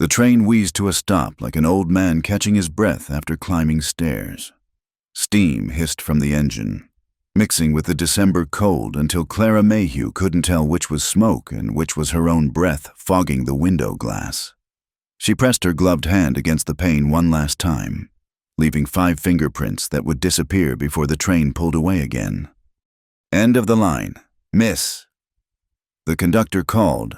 The train wheezed to a stop like an old man catching his breath after climbing stairs. Steam hissed from the engine, mixing with the December cold until Clara Mayhew couldn't tell which was smoke and which was her own breath fogging the window glass. She pressed her gloved hand against the pane one last time, leaving 5 fingerprints that would disappear before the train pulled away again. "End of the line, miss." The conductor called,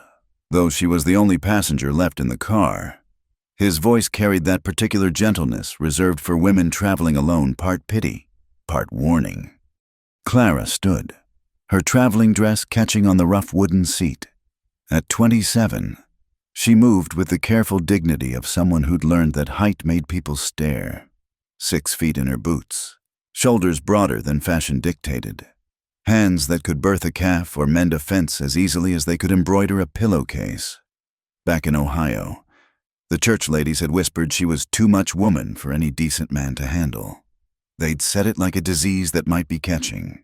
though she was the only passenger left in the car. His voice carried that particular gentleness reserved for women traveling alone, part pity, part warning. Clara stood, her traveling dress catching on the rough wooden seat. At 27, she moved with the careful dignity of someone who'd learned that height made people stare. 6 feet in her boots, shoulders broader than fashion dictated, hands that could birth a calf or mend a fence as easily as they could embroider a pillowcase. Back in Ohio, the church ladies had whispered she was too much woman for any decent man to handle. They'd said it like a disease that might be catching.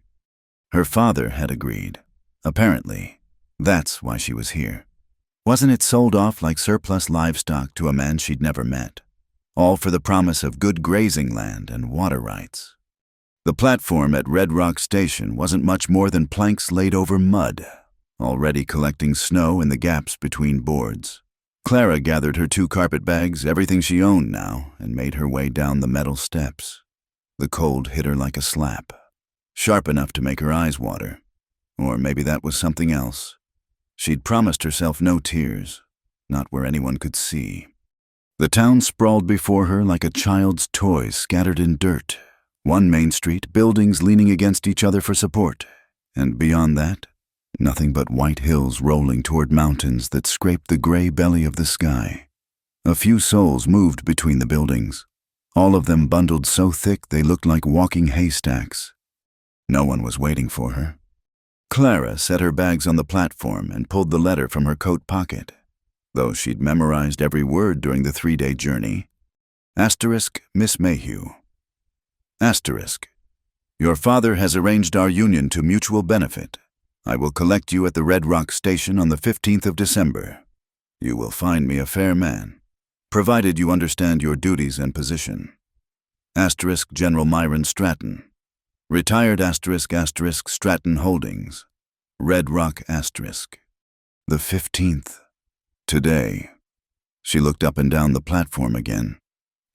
Her father had agreed. Apparently, that's why she was here. Wasn't it sold off like surplus livestock to a man she'd never met? All for the promise of good grazing land and water rights. The platform at Red Rock Station wasn't much more than planks laid over mud, already collecting snow in the gaps between boards. Clara gathered her 2 carpet bags, everything she owned now, and made her way down the metal steps. The cold hit her like a slap, sharp enough to make her eyes water. Or maybe that was something else. She'd promised herself no tears, not where anyone could see. The town sprawled before her like a child's toys scattered in dirt. One main street, buildings leaning against each other for support, and beyond that, nothing but white hills rolling toward mountains that scraped the gray belly of the sky. A few souls moved between the buildings, all of them bundled so thick they looked like walking haystacks. No one was waiting for her. Clara set her bags on the platform and pulled the letter from her coat pocket, though she'd memorized every word during the 3-day journey. Asterisk, Miss Mayhew. Asterisk. Your father has arranged our union to mutual benefit. I will collect you at the Red Rock Station on the 15th of December. You will find me a fair man, provided you understand your duties and position. Asterisk General Myron Stratton. Retired asterisk asterisk Stratton Holdings. Red Rock asterisk. The 15th. Today. She looked up and down the platform again,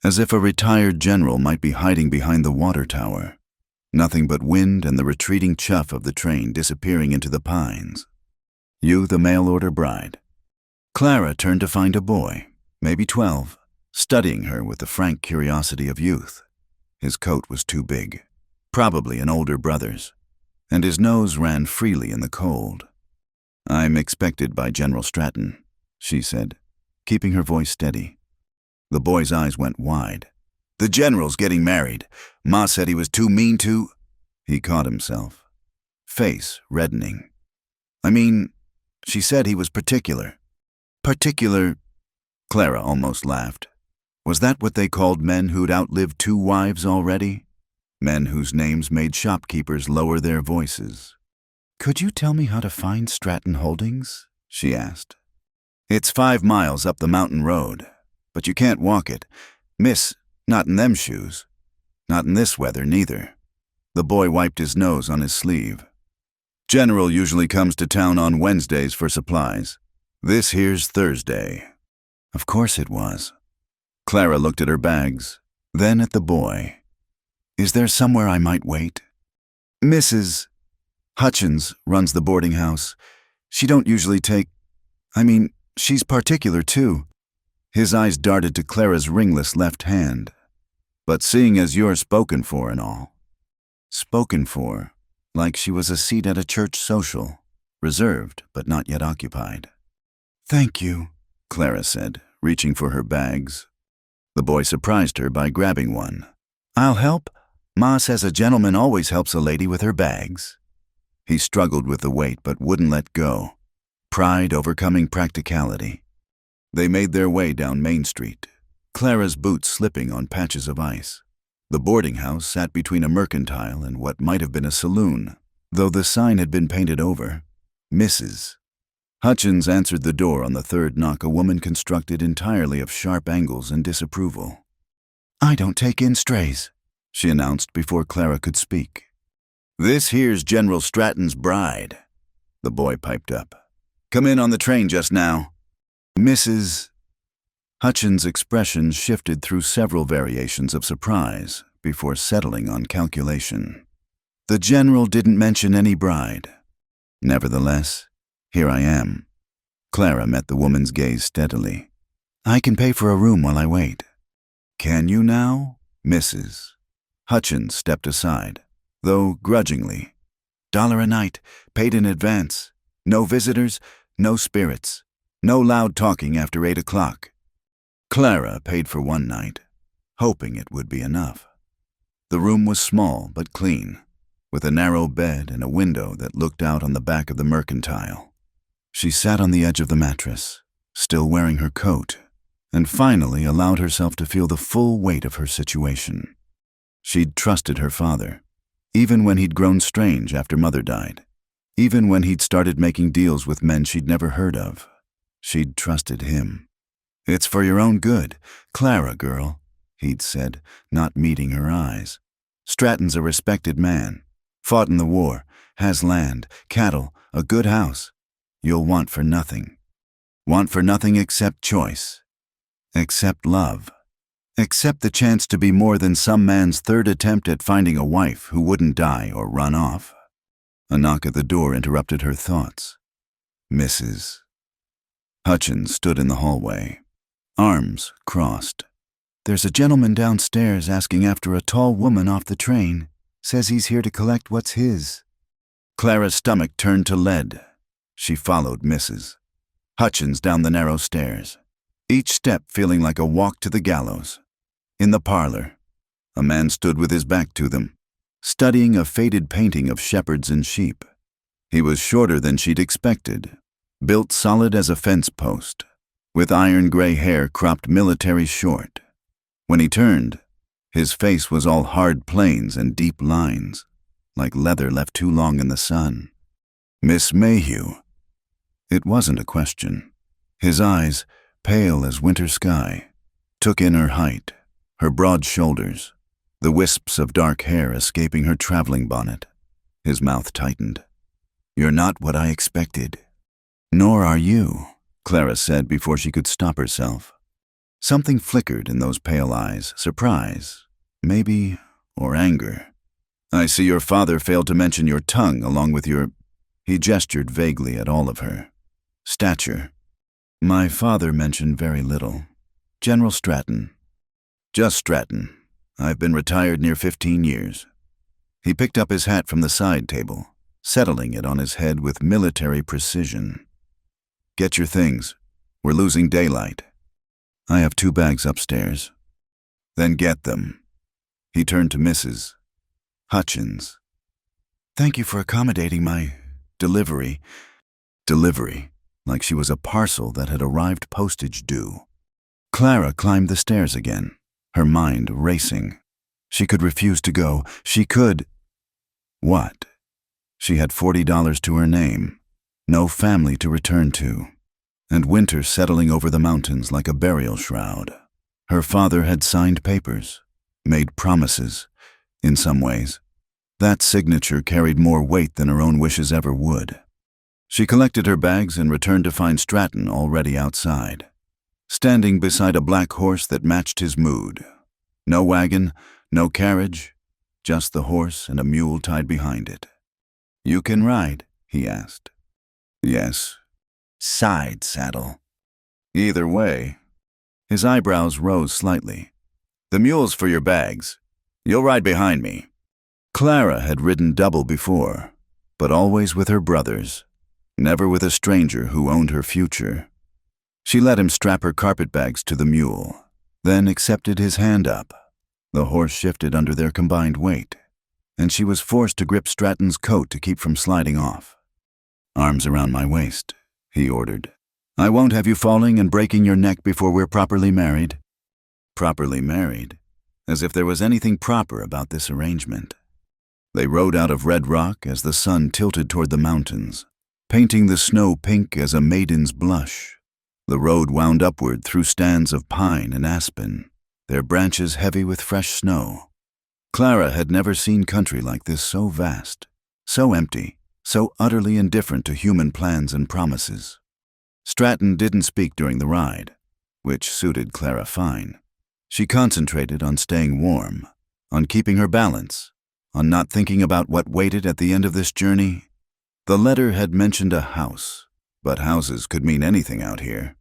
as if a retired general might be hiding behind the water tower. Nothing but wind and the retreating chuff of the train disappearing into the pines. You the mail-order bride. Clara turned to find a boy, maybe 12, studying her with the frank curiosity of youth. His coat was too big, probably an older brother's, and his nose ran freely in the cold. "I'm expected by General Stratton," she said, keeping her voice steady. The boy's eyes went wide. "The general's getting married. Ma said he was too mean to—" He caught himself, face reddening. "I mean, she said he was particular." "Particular?" Clara almost laughed. Was that what they called men who'd outlived 2 wives already? Men whose names made shopkeepers lower their voices. "Could you tell me how to find Stratton Holdings?" she asked. "It's 5 miles up the mountain road, but you can't walk it. Miss, not in them shoes. Not in this weather, neither." The boy wiped his nose on his sleeve. "General usually comes to town on Wednesdays for supplies. This here's Thursday." Of course it was. Clara looked at her bags, then at the boy. "Is there somewhere I might wait?" "Mrs. Hutchins runs the boarding house. She don't usually take— she's particular too." His eyes darted to Clara's ringless left hand. "But seeing as you're spoken for and all." Spoken for, like she was a seat at a church social, reserved but not yet occupied. "Thank you," Clara said, reaching for her bags. The boy surprised her by grabbing one. "I'll help. Ma says a gentleman always helps a lady with her bags." He struggled with the weight but wouldn't let go, pride overcoming practicality. They made their way down Main Street, Clara's boots slipping on patches of ice. The boarding house sat between a mercantile and what might have been a saloon, though the sign had been painted over. Mrs. Hutchins answered the door on the third knock, a woman constructed entirely of sharp angles and disapproval. "I don't take in strays," she announced before Clara could speak. "This here's General Stratton's bride," the boy piped up. "Come in on the train just now." "Mrs. Hutchins' expression shifted through several variations of surprise before settling on calculation. The general didn't mention any bride. Nevertheless, here I am. Clara met the woman's gaze steadily. "I can pay for a room while I wait." "Can you now, Mrs.?" Hutchins stepped aside, though grudgingly. "$1 a night, paid in advance. No visitors, no spirits. No loud talking after 8 o'clock. Clara paid for one night, hoping it would be enough. The room was small but clean, with a narrow bed and a window that looked out on the back of the Mercantile. She sat on the edge of the mattress, still wearing her coat, and finally allowed herself to feel the full weight of her situation. She'd trusted her father, even when he'd grown strange after Mother died, even when he'd started making deals with men she'd never heard of. She'd trusted him. "It's for your own good, Clara, girl," he'd said, not meeting her eyes. "Stratton's a respected man. Fought in the war, has land, cattle, a good house. You'll want for nothing. Want for nothing except choice. Except love. Except the chance to be more than some man's third attempt at finding a wife who wouldn't die or run off." A knock at the door interrupted her thoughts. "Mrs." Hutchins stood in the hallway, arms crossed. "There's a gentleman downstairs asking after a tall woman off the train. Says he's here to collect what's his." Clara's stomach turned to lead. She followed Mrs. Hutchins down the narrow stairs, each step feeling like a walk to the gallows. In the parlor, a man stood with his back to them, studying a faded painting of shepherds and sheep. He was shorter than she'd expected, built solid as a fence post, with iron gray hair cropped military short. When he turned, his face was all hard planes and deep lines, like leather left too long in the sun. "Miss Mayhew." It wasn't a question. His eyes, pale as winter sky, took in her height, her broad shoulders, the wisps of dark hair escaping her traveling bonnet. His mouth tightened. "You're not what I expected." "Nor are you," Clara said before she could stop herself. Something flickered in those pale eyes, surprise, maybe, or anger. "I see your father failed to mention your tongue along with your—" He gestured vaguely at all of her. "Stature." "My father mentioned very little. General Stratton." "Just Stratton. I've been retired near 15 years. He picked up his hat from the side table, settling it on his head with military precision. "Get your things. We're losing daylight." "I have 2 bags upstairs." "Then get them." He turned to Mrs. Hutchins. "Thank you for accommodating my delivery." Delivery, like she was a parcel that had arrived postage due. Clara climbed the stairs again, her mind racing. She could refuse to go. She could— What? She had $40 to her name, no family to return to, and winter settling over the mountains like a burial shroud. Her father had signed papers, made promises. In some ways, that signature carried more weight than her own wishes ever would. She collected her bags and returned to find Stratton already outside, standing beside a black horse that matched his mood. No wagon, no carriage, just the horse and a mule tied behind it. "You can ride?" he asked. "Yes." "Side saddle." "Either way." His eyebrows rose slightly. "The mule's for your bags. You'll ride behind me." Clara had ridden double before, but always with her brothers, never with a stranger who owned her future. She let him strap her carpetbags to the mule, then accepted his hand up. The horse shifted under their combined weight, and she was forced to grip Stratton's coat to keep from sliding off. "Arms around my waist," he ordered. "I won't have you falling and breaking your neck before we're properly married." Properly married? As if there was anything proper about this arrangement. They rode out of Red Rock as the sun tilted toward the mountains, painting the snow pink as a maiden's blush. The road wound upward through stands of pine and aspen, their branches heavy with fresh snow. Clara had never seen country like this, so vast, so empty, so utterly indifferent to human plans and promises. Stratton didn't speak during the ride, which suited Clara fine. She concentrated on staying warm, on keeping her balance, on not thinking about what waited at the end of this journey. The letter had mentioned a house, but houses could mean anything out here.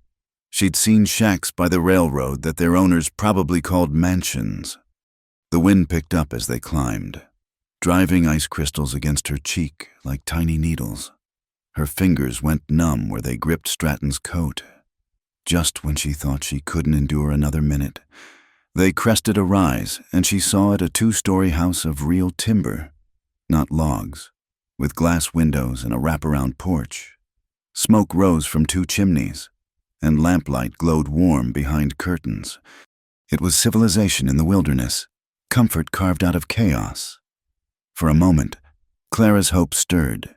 She'd seen shacks by the railroad that their owners probably called mansions. The wind picked up as they climbed, driving ice crystals against her cheek like tiny needles. Her fingers went numb where they gripped Stratton's coat. Just when she thought she couldn't endure another minute, they crested a rise, and she saw it a 2-story house of real timber, not logs, with glass windows and a wraparound porch. Smoke rose from 2 chimneys, and lamplight glowed warm behind curtains. It was civilization in the wilderness, comfort carved out of chaos. For a moment, Clara's hope stirred.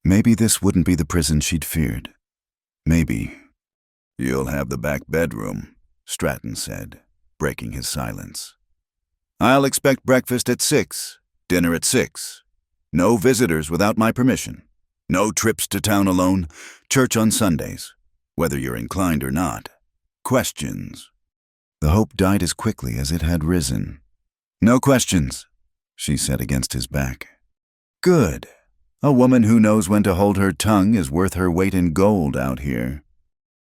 Maybe this wouldn't be the prison she'd feared. Maybe. "You'll have the back bedroom," Stratton said, breaking his silence. "I'll expect breakfast at 6, dinner at 6. No visitors without my permission. No trips to town alone, church on Sundays, whether you're inclined or not. Questions?" The hope died as quickly as it had risen. "No questions," she said against his back. "Good. A woman who knows when to hold her tongue is worth her weight in gold out here."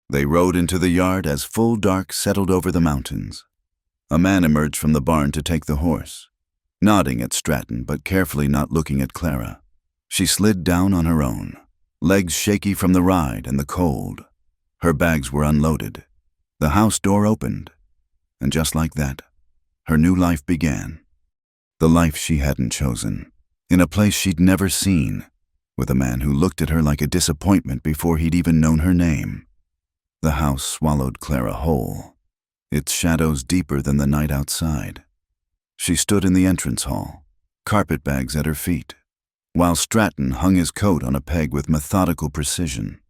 They rode into the yard as full dark settled over the mountains. A man emerged from the barn to take the horse, nodding at Stratton but carefully not looking at Clara. She slid down on her own, legs shaky from the ride and the cold. Her bags were unloaded. The house door opened, and just like that, her new life began. The life she hadn't chosen, in a place she'd never seen, with a man who looked at her like a disappointment before he'd even known her name. The house swallowed Clara whole, its shadows deeper than the night outside. She stood in the entrance hall, carpetbags at her feet, while Stratton hung his coat on a peg with methodical precision.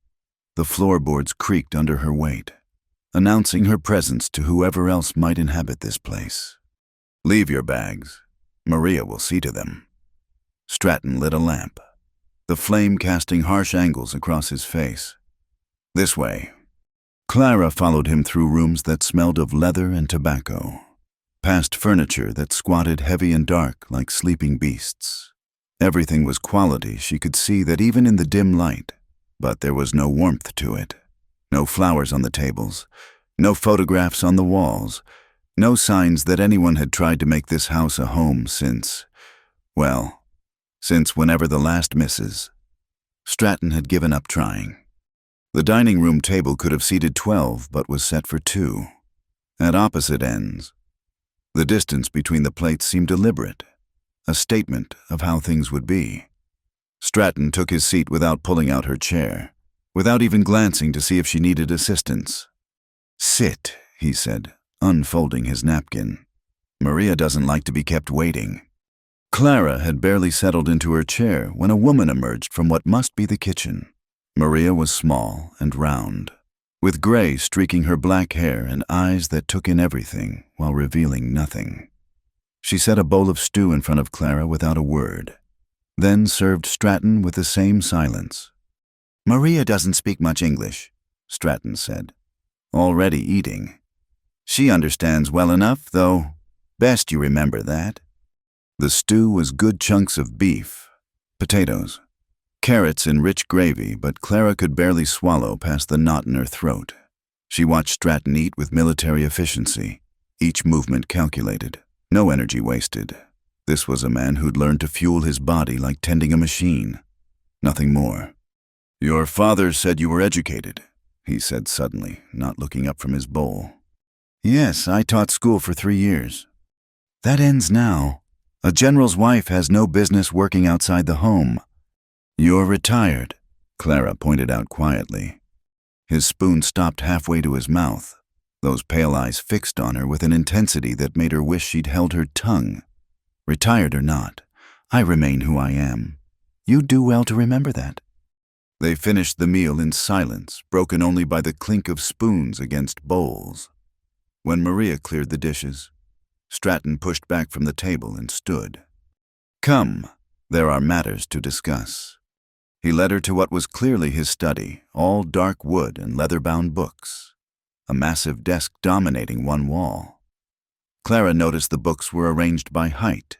The floorboards creaked under her weight, announcing her presence to whoever else might inhabit this place. "Leave your bags. Maria will see to them." Stratton lit a lamp, the flame casting harsh angles across his face. "This way." Clara followed him through rooms that smelled of leather and tobacco, past furniture that squatted heavy and dark like sleeping beasts. Everything was quality. She could see that even in the dim light, but there was no warmth to it. No flowers on the tables, no photographs on the walls, no signs that anyone had tried to make this house a home since whenever the last missus. Stratton had given up trying. The dining room table could have seated 12, but was set for 2, at opposite ends. The distance between the plates seemed deliberate, a statement of how things would be. Stratton took his seat without pulling out her chair, without even glancing to see if she needed assistance. "Sit," he said, unfolding his napkin. "Maria doesn't like to be kept waiting." Clara had barely settled into her chair when a woman emerged from what must be the kitchen. Maria was small and round, with gray streaking her black hair and eyes that took in everything while revealing nothing. She set a bowl of stew in front of Clara without a word, then served Stratton with the same silence. "Maria doesn't speak much English," Stratton said, already eating. "She understands well enough, though. Best you remember that." The stew was good chunks of beef, potatoes, carrots in rich gravy, but Clara could barely swallow past the knot in her throat. She watched Stratton eat with military efficiency, each movement calculated, no energy wasted. This was a man who'd learned to fuel his body like tending a machine. Nothing more. "Your father said you were educated," he said suddenly, not looking up from his bowl. "Yes, I taught school for 3 years. That ends now. A general's wife has no business working outside the home." "You're retired," Clara pointed out quietly. His spoon stopped halfway to his mouth, those pale eyes fixed on her with an intensity that made her wish she'd held her tongue. "Retired or not, I remain who I am. You do well to remember that." They finished the meal in silence, broken only by the clink of spoons against bowls. When Maria cleared the dishes, Stratton pushed back from the table and stood. "Come, there are matters to discuss." He led her to what was clearly his study, all dark wood and leather-bound books, a massive desk dominating one wall. Clara noticed the books were arranged by height,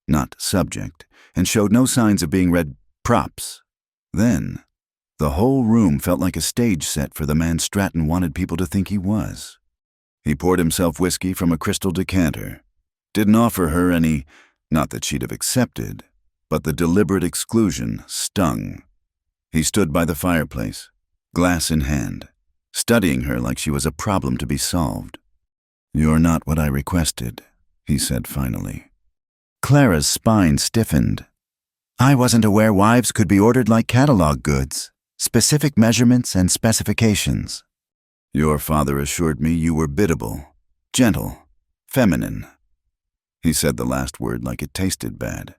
not subject, and showed no signs of being read props. Then, the whole room felt like a stage set for the man Stratton wanted people to think he was. He poured himself whiskey from a crystal decanter, didn't offer her any, not that she'd have accepted, but the deliberate exclusion stung. He stood by the fireplace, glass in hand, studying her like she was a problem to be solved. "You're not what I requested," he said finally. Clara's spine stiffened. "I wasn't aware wives could be ordered like catalog goods, specific measurements and specifications." "Your father assured me you were biddable, gentle, feminine." He said the last word like it tasted bad.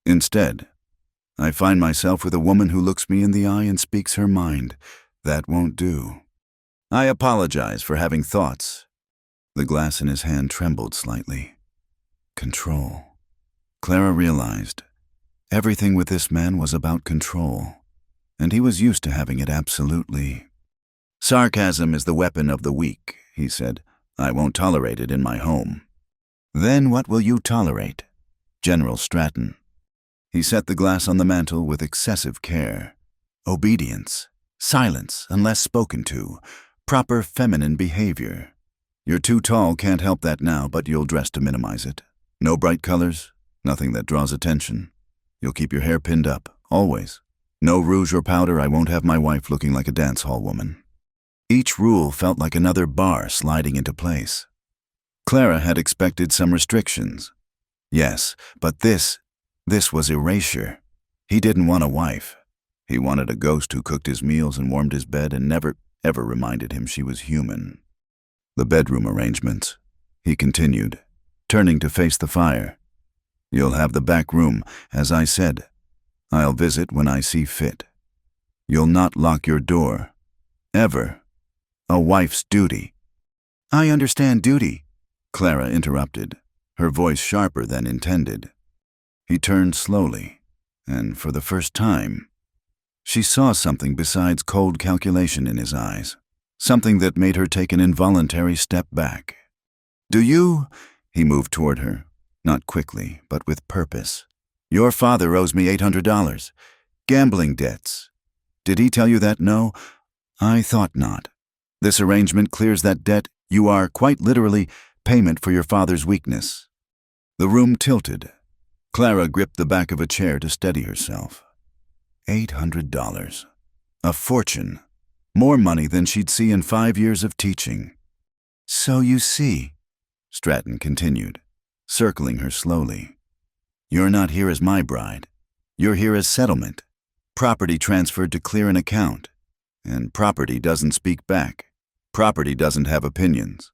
"Instead, I find myself with a woman who looks me in the eye and speaks her mind. That won't do. I apologize for having thoughts." The glass in his hand trembled slightly. Control. Clara realized everything with this man was about control, and he was used to having it absolutely. "Sarcasm is the weapon of the weak," he said. "I won't tolerate it in my home." "Then what will you tolerate?" General Stratton. He set the glass on the mantel with excessive care. "Obedience, silence unless spoken to, proper feminine behavior. You're too tall, can't help that now, but you'll dress to minimize it. No bright colors, nothing that draws attention. You'll keep your hair pinned up, always. No rouge or powder, I won't have my wife looking like a dance hall woman." Each rule felt like another bar sliding into place. Clara had expected some restrictions. Yes, but this was erasure. He didn't want a wife. He wanted a ghost who cooked his meals and warmed his bed and never, ever reminded him she was human. "The bedroom arrangements," he continued, turning to face the fire. "You'll have the back room, as I said. I'll visit when I see fit. You'll not lock your door. Ever. A wife's duty." "I understand duty," Clara interrupted, her voice sharper than intended. He turned slowly, and for the first time, she saw something besides cold calculation in his eyes, something that made her take an involuntary step back. "Do you?" He moved toward her, not quickly, but with purpose. "Your father owes me $800. Gambling debts. Did he tell you that? No? I thought not. This arrangement clears that debt. You are, quite literally, payment for your father's weakness." The room tilted. Clara gripped the back of a chair to steady herself. $800. A fortune. More money than she'd see in 5 years of teaching. "So you see," Stratton continued, circling her slowly, "you're not here as my bride. You're here as settlement. Property transferred to clear an account. And property doesn't speak back. Property doesn't have opinions.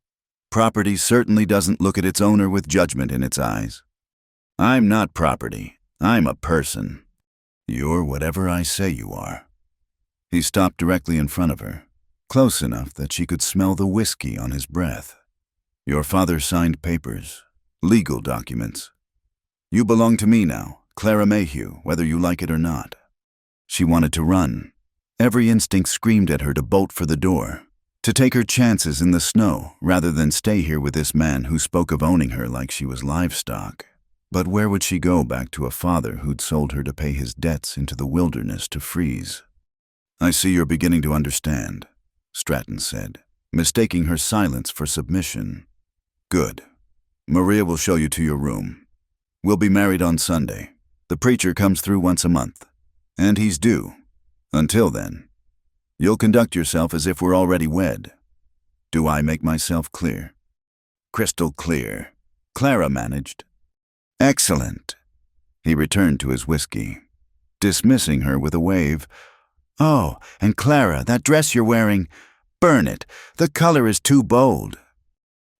Property certainly doesn't look at its owner with judgment in its eyes. I'm not property. I'm a person. You're whatever I say you are." He stopped directly in front of her, close enough that she could smell the whiskey on his breath. "Your father signed papers, legal documents. You belong to me now, Clara Mayhew, whether you like it or not." She wanted to run. Every instinct screamed at her to bolt for the door, to take her chances in the snow rather than stay here with this man who spoke of owning her like she was livestock. But where would she go back to a father who'd sold her to pay his debts into the wilderness to freeze? "I see you're beginning to understand," Stratton said, mistaking her silence for submission. "Good. Maria will show you to your room. We'll be married on Sunday. The preacher comes through once a month, and he's due. Until then, you'll conduct yourself as if we're already wed. Do I make myself clear?" "Crystal clear," Clara managed. "Excellent." He returned to his whiskey, dismissing her with a wave. "Oh, and Clara, that dress you're wearing, burn it. The color is too bold."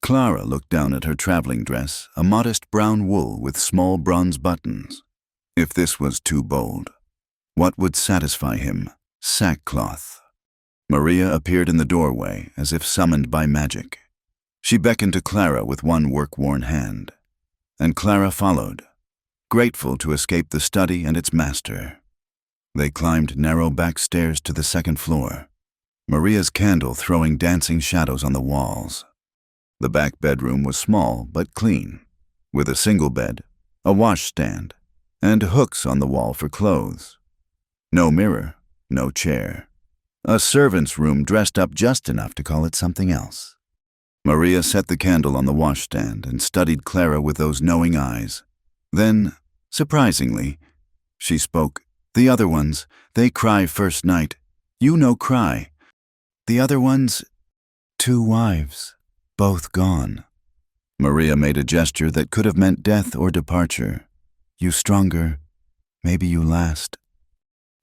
Clara looked down at her traveling dress, a modest brown wool with small bronze buttons. If this was too bold, what would satisfy him? sackcloth. Maria appeared in the doorway as if summoned by magic. She beckoned to Clara with one work-worn hand, and Clara followed, grateful to escape the study and its master. They climbed narrow back stairs to the second floor, Maria's candle throwing dancing shadows on the walls. The back bedroom was small but clean, with a single bed, a washstand, and hooks on the wall for clothes. No mirror, no chair. A servant's room dressed up just enough to call it something else. Maria set the candle on the washstand and studied Clara with those knowing eyes. Then, surprisingly, she spoke. "The other ones, they cry first night. You no cry. The other ones, 2 wives, both gone." Maria made a gesture that could have meant death or departure. "You stronger, maybe you last."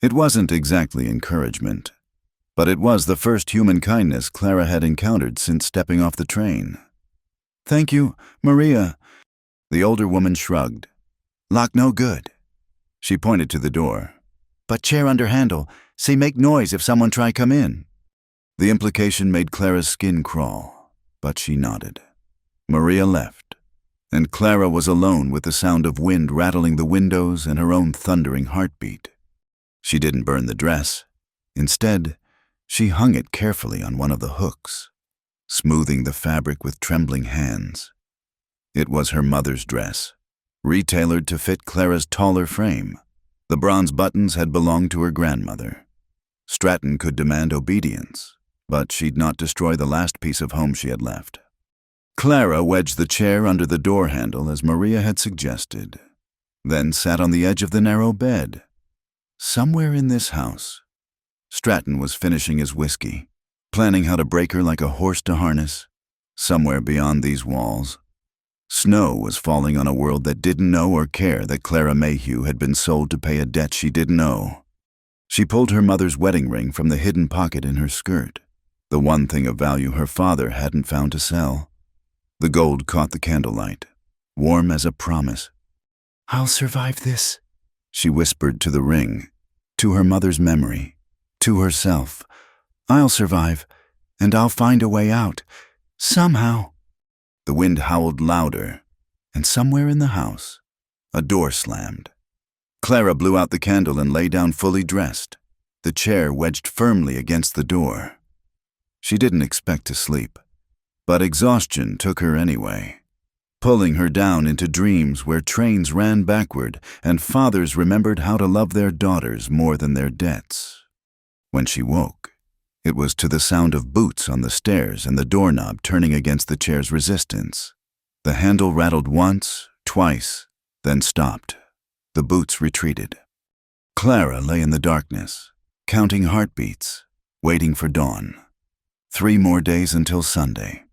It wasn't exactly encouragement, but it was the first human kindness Clara had encountered since stepping off the train. "Thank you, Maria." The older woman shrugged. "Lock no good." She pointed to the door. "But chair under handle, say make noise if someone try come in." The implication made Clara's skin crawl, but she nodded. Maria left, and Clara was alone with the sound of wind rattling the windows and her own thundering heartbeat. She didn't burn the dress. Instead, she hung it carefully on one of the hooks, smoothing the fabric with trembling hands. It was her mother's dress, retailored to fit Clara's taller frame. The bronze buttons had belonged to her grandmother. Stratton could demand obedience, but she'd not destroy the last piece of home she had left. Clara wedged the chair under the door handle as Maria had suggested, then sat on the edge of the narrow bed. Somewhere in this house, Stratton was finishing his whiskey, planning how to break her like a horse to harness. Somewhere beyond these walls, snow was falling on a world that didn't know or care that Clara Mayhew had been sold to pay a debt she didn't owe. She pulled her mother's wedding ring from the hidden pocket in her skirt, the one thing of value her father hadn't found to sell. The gold caught the candlelight, warm as a promise. "I'll survive this," she whispered to the ring, to her mother's memory, to herself. "I'll survive, and I'll find a way out, somehow." The wind howled louder, and somewhere in the house, a door slammed. Clara blew out the candle and lay down fully dressed, the chair wedged firmly against the door. She didn't expect to sleep, but exhaustion took her anyway, pulling her down into dreams where trains ran backward and fathers remembered how to love their daughters more than their debts. When she woke, it was to the sound of boots on the stairs and the doorknob turning against the chair's resistance. The handle rattled once, twice, then stopped. The boots retreated. Clara lay in the darkness, counting heartbeats, waiting for dawn. 3 more days until Sunday.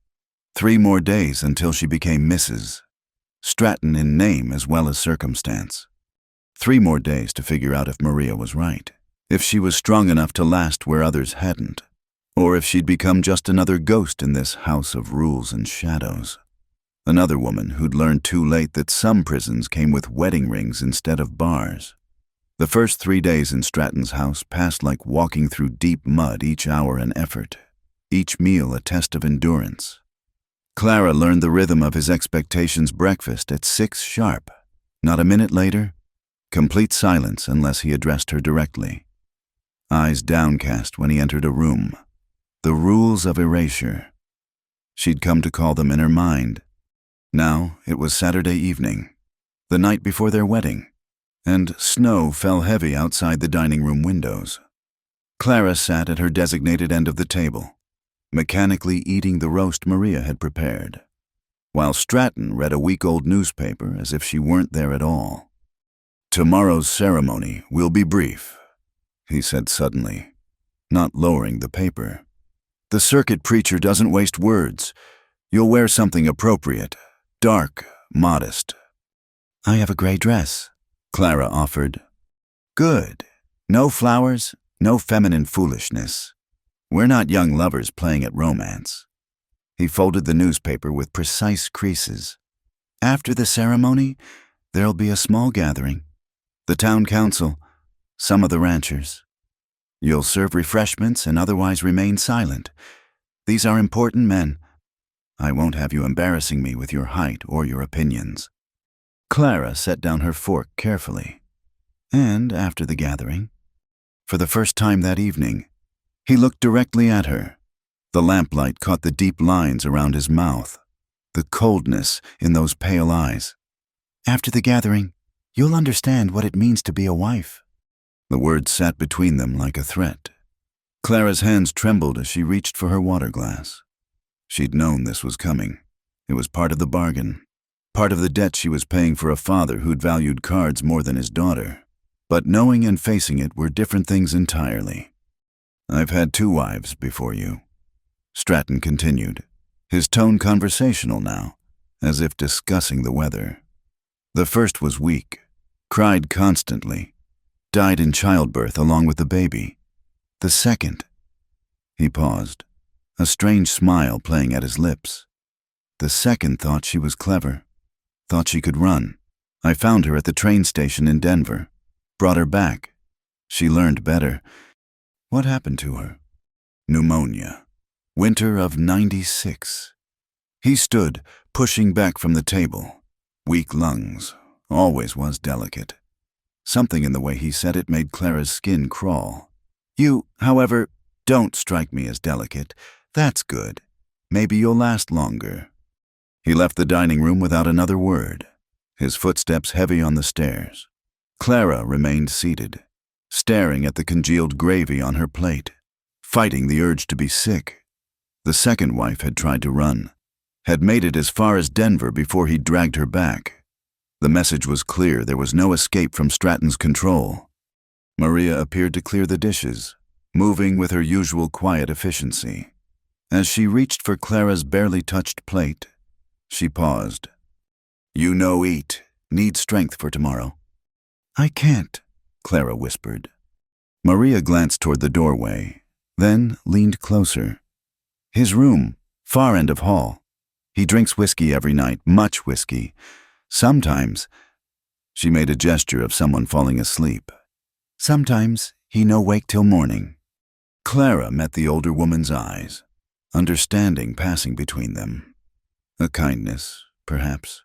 3 more days until she became Mrs. Stratton in name as well as circumstance. 3 more days to figure out if Maria was right, if she was strong enough to last where others hadn't, or if she'd become just another ghost in this house of rules and shadows. Another woman who'd learned too late that some prisons came with wedding rings instead of bars. The first 3 days in Stratton's house passed like walking through deep mud, each hour an effort, each meal a test of endurance. Clara learned the rhythm of his expectations breakfast at 6 sharp. Not a minute later, complete silence unless he addressed her directly. Eyes downcast when he entered a room. The rules of erasure. She'd come to call them in her mind. Now it was Saturday evening, the night before their wedding, and snow fell heavy outside the dining room windows. Clara sat at her designated end of the table, mechanically eating the roast Maria had prepared, while Stratton read a week-old newspaper as if she weren't there at all. "Tomorrow's ceremony will be brief," he said suddenly, not lowering the paper. "The circuit preacher doesn't waste words. You'll wear something appropriate, dark, modest." "I have a gray dress," Clara offered. "Good. No flowers, no feminine foolishness. We're not young lovers playing at romance." He folded the newspaper with precise creases. "After the ceremony, there'll be a small gathering. The town council, some of the ranchers." You'll serve refreshments and otherwise remain silent. These are important men. I won't have you embarrassing me with your height or your opinions." Clara set down her fork carefully. And after the gathering, for the first time that evening, he looked directly at her. The lamplight caught the deep lines around his mouth, the coldness in those pale eyes. "After the gathering, you'll understand what it means to be a wife." The words sat between them like a threat. Clara's hands trembled as she reached for her water glass. She'd known this was coming. It was part of the bargain, part of the debt she was paying for a father who'd valued cards more than his daughter. But knowing and facing it were different things entirely. "I've had 2 wives before you," Stratton continued, his tone conversational now, as if discussing the weather. "The first was weak, cried constantly, died in childbirth along with the baby. The second—" He paused, a strange smile playing at his lips. "The second thought she was clever, thought she could run. I found her at the train station in Denver, brought her back. She learned better. What happened to her? Pneumonia. Winter of '96. He stood, pushing back from the table. Weak lungs, always was delicate. Something in the way he said it made Clara's skin crawl. "You, however, don't strike me as delicate. That's good. Maybe you'll last longer." He left the dining room without another word, his footsteps heavy on the stairs. Clara remained seated, staring at the congealed gravy on her plate, fighting the urge to be sick. The second wife had tried to run, had made it as far as Denver before he dragged her back. The message was clear: there was no escape from Stratton's control. Maria appeared to clear the dishes, moving with her usual quiet efficiency. As she reached for Clara's barely touched plate, she paused. "You no eat. Need strength for tomorrow." "I can't," Clara whispered. Maria glanced toward the doorway, then leaned closer. "His room, far end of hall. He drinks whiskey every night, much whiskey. Sometimes—" She made a gesture of someone falling asleep. "Sometimes he no wake till morning." Clara met the older woman's eyes, understanding passing between them. A kindness, perhaps.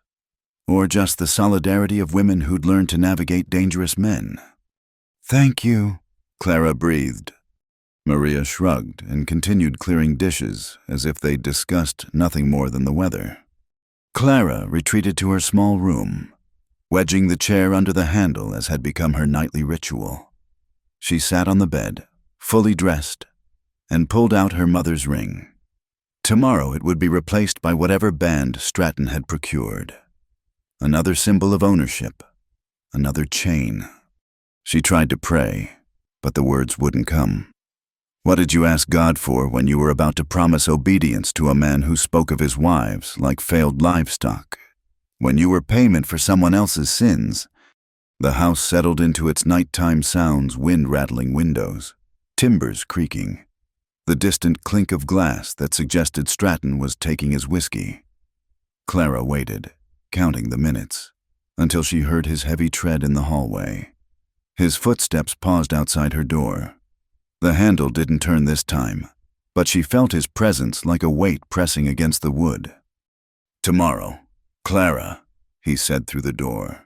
Or just the solidarity of women who'd learned to navigate dangerous men. "Thank you," Clara breathed. Maria shrugged and continued clearing dishes as if they'd discussed nothing more than the weather. Clara retreated to her small room, wedging the chair under the handle as had become her nightly ritual. She sat on the bed, fully dressed, and pulled out her mother's ring. Tomorrow it would be replaced by whatever band Stratton had procured. Another symbol of ownership, another chain. She tried to pray, but the words wouldn't come. What did you ask God for when you were about to promise obedience to a man who spoke of his wives like failed livestock? When you were payment for someone else's sins? The house settled into its nighttime sounds, wind-rattling windows, timbers creaking, the distant clink of glass that suggested Stratton was taking his whiskey. Clara waited, counting the minutes, until she heard his heavy tread in the hallway. His footsteps paused outside her door. The handle didn't turn this time, but she felt his presence like a weight pressing against the wood. "Tomorrow, Clara," he said through the door,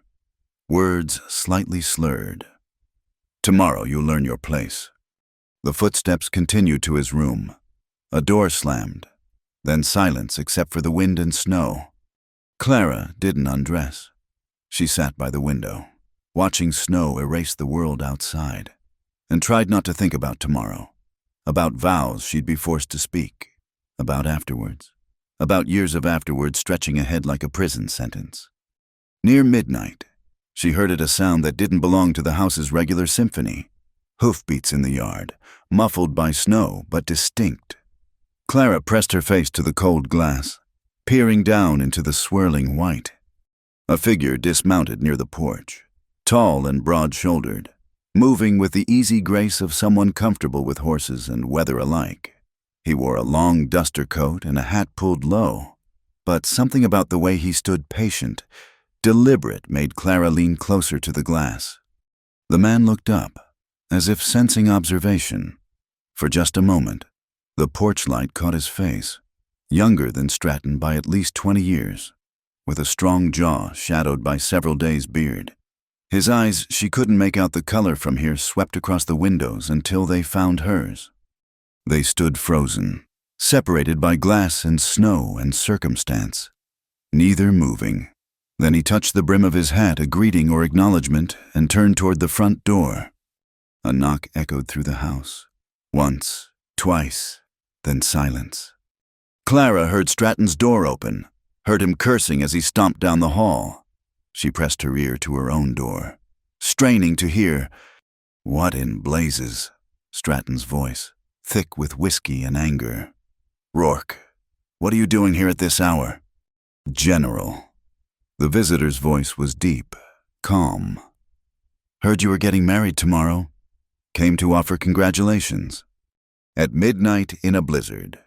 words slightly slurred. "Tomorrow you'll learn your place." The footsteps continued to his room. A door slammed, then silence except for the wind and snow. Clara didn't undress. She sat by the window, watching snow erase the world outside, and tried not to think about tomorrow, about vows she'd be forced to speak, about afterwards, about years of afterwards stretching ahead like a prison sentence. Near midnight, she heard a sound that didn't belong to the house's regular symphony. Hoofbeats in the yard, muffled by snow but distinct. Clara pressed her face to the cold glass, peering down into the swirling white. A figure dismounted near the porch, tall and broad-shouldered, moving with the easy grace of someone comfortable with horses and weather alike. He wore a long duster coat and a hat pulled low, but something about the way he stood patient, deliberate, made Clara lean closer to the glass. The man looked up, as if sensing observation. For just a moment, the porch light caught his face, younger than Stratton by at least 20 years, with a strong jaw shadowed by several days' beard. His eyes, she couldn't make out the color from here, swept across the windows until they found hers. They stood frozen, separated by glass and snow and circumstance, neither moving. Then he touched the brim of his hat, a greeting or acknowledgement, and turned toward the front door. A knock echoed through the house. Once, twice, then silence. Clara heard Stratton's door open, heard him cursing as he stomped down the hall. She pressed her ear to her own door, straining to hear. "What in blazes?" Stratton's voice, thick with whiskey and anger. "Rourke, what are you doing here at this hour?" "General." The visitor's voice was deep, calm. "Heard you were getting married tomorrow. Came to offer congratulations." "At midnight in a blizzard.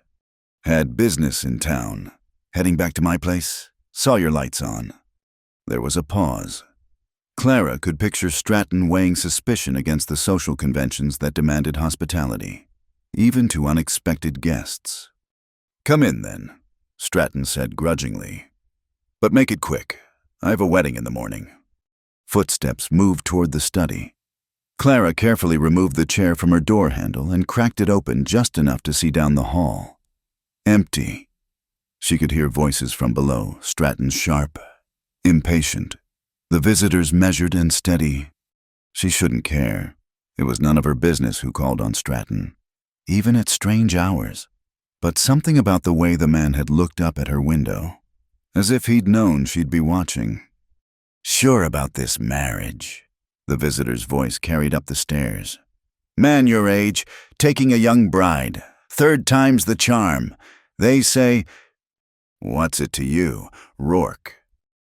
Had business in town. Heading back to my place. Saw your lights on." There was a pause. Clara could picture Stratton weighing suspicion against the social conventions that demanded hospitality, even to unexpected guests. "Come in, then," Stratton said grudgingly. "But make it quick. I have a wedding in the morning." Footsteps moved toward the study. Clara carefully removed the chair from her door handle and cracked it open just enough to see down the hall. Empty. She could hear voices from below, Stratton's sharp, impatient, the visitor's measured and steady. She shouldn't care. It was none of her business who called on Stratton, even at strange hours. But something about the way the man had looked up at her window, as if he'd known she'd be watching. "Sure about this marriage?" The visitor's voice carried up the stairs. "Man your age, taking a young bride. Third time's the charm. They say—" "What's it to you, Rourke?"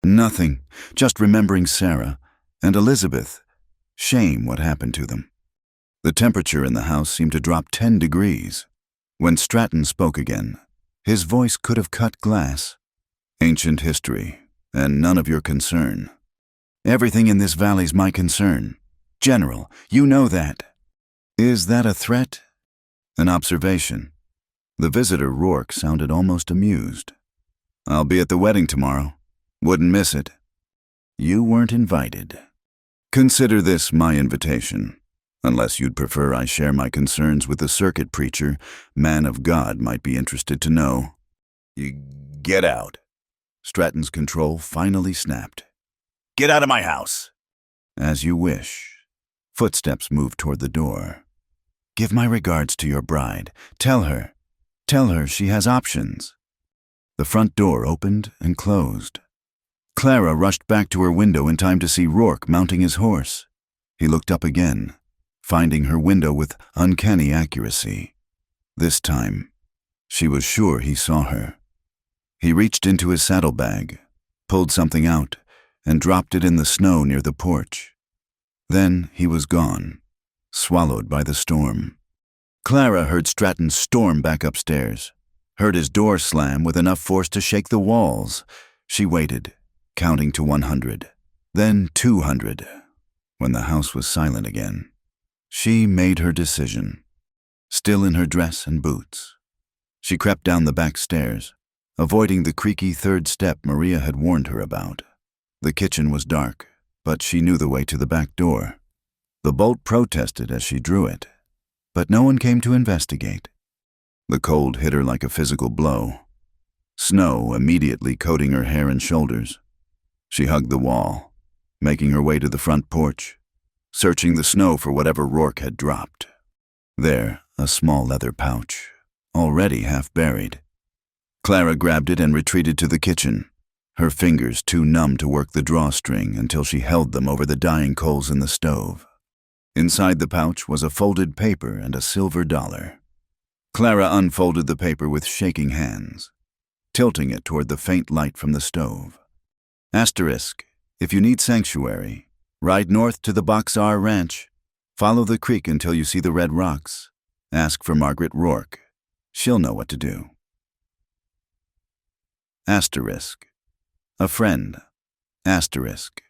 "Nothing. Just remembering Sarah and Elizabeth. Shame what happened to them." The temperature in the house seemed to drop 10 degrees. When Stratton spoke again, his voice could have cut glass. "Ancient history, and none of your concern." "Everything in this valley's my concern. General, you know that." "Is that a threat?" "An observation." The visitor, Rourke, sounded almost amused. "I'll be at the wedding tomorrow. Wouldn't miss it." "You weren't invited." "Consider this my invitation. Unless you'd prefer I share my concerns with the circuit preacher, man of God might be interested to know." "You get out." Stratton's control finally snapped. "Get out of my house." "As you wish." Footsteps moved toward the door. "Give my regards to your bride. Tell her she has options." The front door opened and closed. Clara rushed back to her window in time to see Rourke mounting his horse. He looked up again, finding her window with uncanny accuracy. This time, she was sure he saw her. He reached into his saddlebag, pulled something out, and dropped it in the snow near the porch. Then he was gone, swallowed by the storm. Clara heard Stratton storm back upstairs, heard his door slam with enough force to shake the walls. She waited, counting to 100, then 200. When the house was silent again, she made her decision, still in her dress and boots. She crept down the back stairs, avoiding the creaky third step Maria had warned her about. The kitchen was dark, but she knew the way to the back door. The bolt protested as she drew it, but no one came to investigate. The cold hit her like a physical blow, snow immediately coating her hair and shoulders. She hugged the wall, making her way to the front porch, searching the snow for whatever Rourke had dropped. There, a small leather pouch, already half buried. Clara grabbed it and retreated to the kitchen, her fingers too numb to work the drawstring until she held them over the dying coals in the stove. Inside the pouch was a folded paper and a silver dollar. Clara unfolded the paper with shaking hands, tilting it toward the faint light from the stove. Asterisk, if you need sanctuary, ride north to the Box R Ranch. Follow the creek until you see the red rocks. Ask for Margaret Rourke. She'll know what to do. Asterisk, a friend. Asterisk.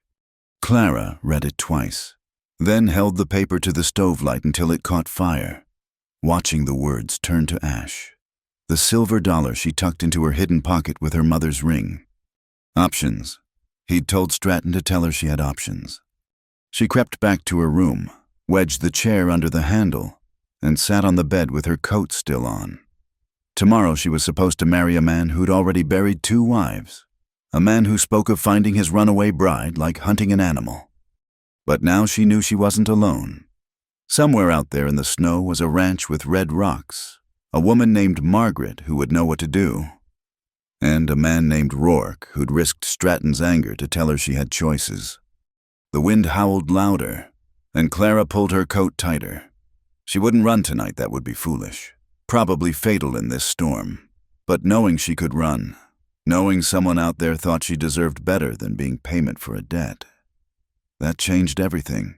Clara read it twice, then held the paper to the stove light until it caught fire, watching the words turn to ash. The silver dollar she tucked into her hidden pocket with her mother's ring. Options. He'd told Stratton to tell her she had options. She crept back to her room, wedged the chair under the handle, and sat on the bed with her coat still on. Tomorrow she was supposed to marry a man who'd already buried 2 wives, a man who spoke of finding his runaway bride like hunting an animal. But now she knew she wasn't alone. Somewhere out there in the snow was a ranch with red rocks, a woman named Margaret who would know what to do, and a man named Rourke who'd risked Stratton's anger to tell her she had choices. The wind howled louder, and Clara pulled her coat tighter. She wouldn't run tonight, that would be foolish, probably fatal in this storm. But knowing she could run, knowing someone out there thought she deserved better than being payment for a debt, that changed everything.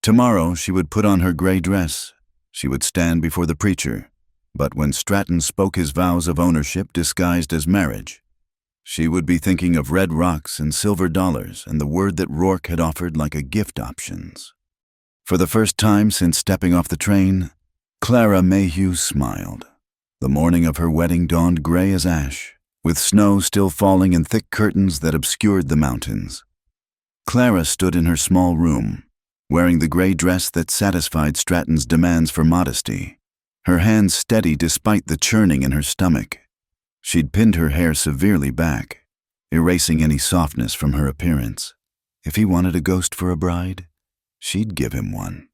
Tomorrow she would put on her gray dress. She would stand before the preacher. But when Stratton spoke his vows of ownership disguised as marriage, she would be thinking of red rocks and silver dollars and the word that Rourke had offered like a gift options. For the first time since stepping off the train, Clara Mayhew smiled. The morning of her wedding dawned gray as ash, with snow still falling and thick curtains that obscured the mountains. Clara stood in her small room, wearing the gray dress that satisfied Stratton's demands for modesty, her hands steady despite the churning in her stomach. She'd pinned her hair severely back, erasing any softness from her appearance. If he wanted a ghost for a bride, she'd give him one.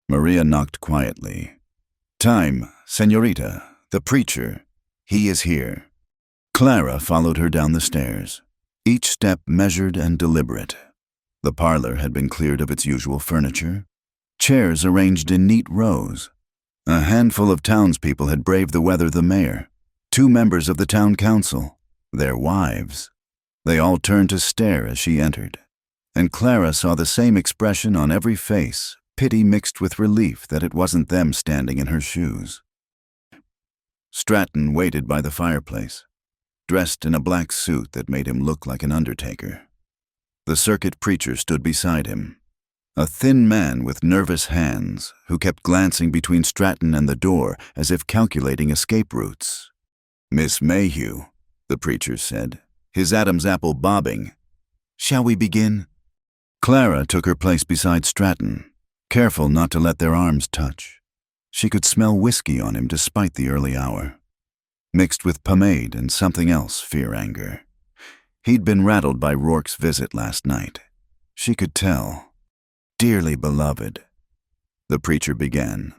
Maria knocked quietly. "Time, señorita, the preacher. He is here." Clara followed her down the stairs, each step measured and deliberate. The parlor had been cleared of its usual furniture, chairs arranged in neat rows. A handful of townspeople had braved the weather: the mayor, 2 members of the town council, their wives. They all turned to stare as she entered, and Clara saw the same expression on every face, pity mixed with relief that it wasn't them standing in her shoes. Stratton waited by the fireplace, dressed in a black suit that made him look like an undertaker. The circuit preacher stood beside him, a thin man with nervous hands who kept glancing between Stratton and the door as if calculating escape routes. "Miss Mayhew," the preacher said, his Adam's apple bobbing. "Shall we begin?" Clara took her place beside Stratton, careful not to let their arms touch. She could smell whiskey on him despite the early hour, mixed with pomade and something else, fear-anger. He'd been rattled by Rourke's visit last night. She could tell. "Dearly beloved," the preacher began,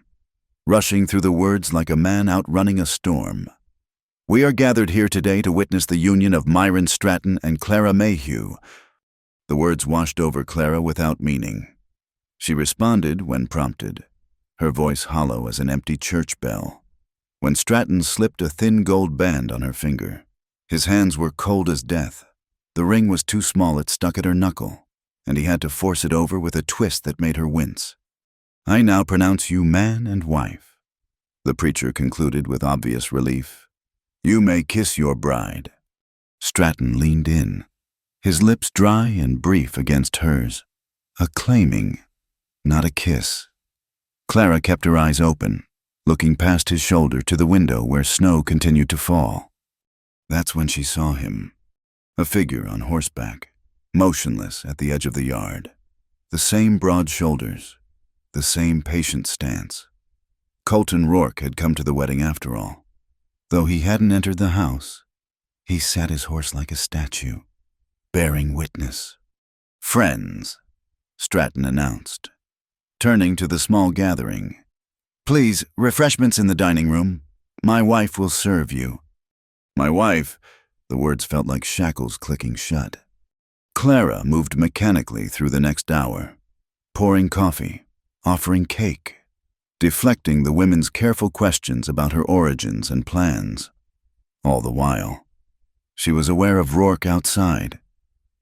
rushing through the words like a man outrunning a storm. "We are gathered here today to witness the union of Myron Stratton and Clara Mayhew." The words washed over Clara without meaning. She responded when prompted, her voice hollow as an empty church bell. When Stratton slipped a thin gold band on her finger, his hands were cold as death. The ring was too small, it stuck at her knuckle, and he had to force it over with a twist that made her wince. "I now pronounce you man and wife," the preacher concluded with obvious relief. "You may kiss your bride." Stratton leaned in, his lips dry and brief against hers, a claiming, not a kiss. Clara kept her eyes open, looking past his shoulder to the window where snow continued to fall. That's when she saw him, a figure on horseback, motionless at the edge of the yard. The same broad shoulders, the same patient stance. Colton Rourke had come to the wedding after all. Though he hadn't entered the house, he sat his horse like a statue, bearing witness. "Friends," Stratton announced, turning to the small gathering. "Please, refreshments in the dining room. My wife will serve you." "My wife?" The words felt like shackles clicking shut. Clara moved mechanically through the next hour, pouring coffee, offering cake, deflecting the women's careful questions about her origins and plans. All the while, she was aware of Rourke outside,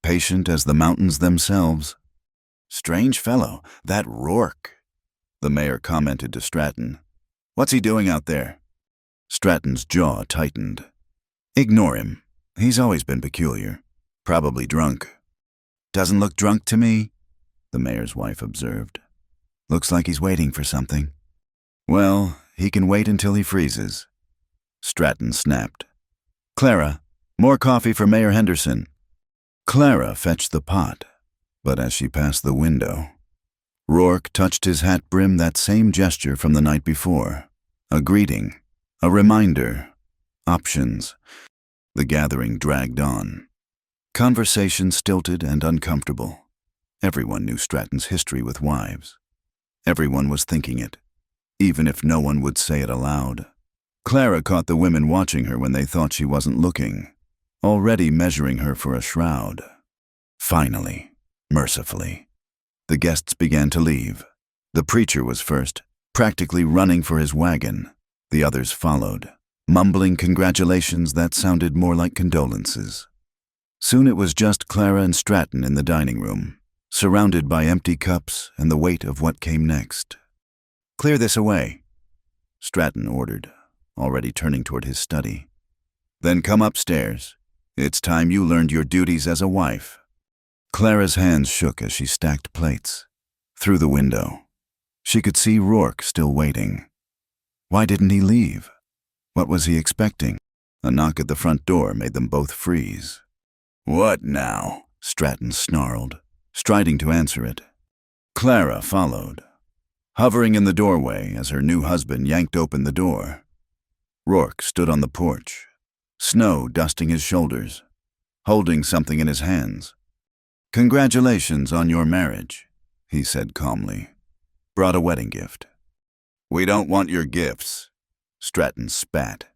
patient as the mountains themselves. "Strange fellow, that Rourke," the mayor commented to Stratton. "What's he doing out there?" Stratton's jaw tightened. "Ignore him. He's always been peculiar. Probably drunk." "Doesn't look drunk to me," the mayor's wife observed. Looks like he's waiting for something. Well, he can wait until he freezes. Stratton snapped. Clara, more coffee for Mayor Henderson. Clara fetched the pot, but as she passed the window, Rourke touched his hat brim, that same gesture from the night before. A greeting, a reminder, options. The gathering dragged on. Conversation stilted and uncomfortable. Everyone knew Stratton's history with wives. Everyone was thinking it, even if no one would say it aloud. Clara caught the women watching her when they thought she wasn't looking, already measuring her for a shroud. Finally, mercifully, the guests began to leave. The preacher was first, practically running for his wagon. The others followed, mumbling congratulations that sounded more like condolences. Soon it was just Clara and Stratton in the dining room, surrounded by empty cups and the weight of what came next. Clear this away, Stratton ordered, already turning toward his study. Then come upstairs. It's time you learned your duties as a wife. Clara's hands shook as she stacked plates. Through the window, she could see Rourke still waiting. Why didn't he leave? What was he expecting? A knock at the front door made them both freeze. What now? Stratton snarled, striding to answer it. Clara followed, hovering in the doorway as her new husband yanked open the door. Rourke stood on the porch, snow dusting his shoulders, holding something in his hands. Congratulations on your marriage, he said calmly. Brought a wedding gift. We don't want your gifts, Stratton spat.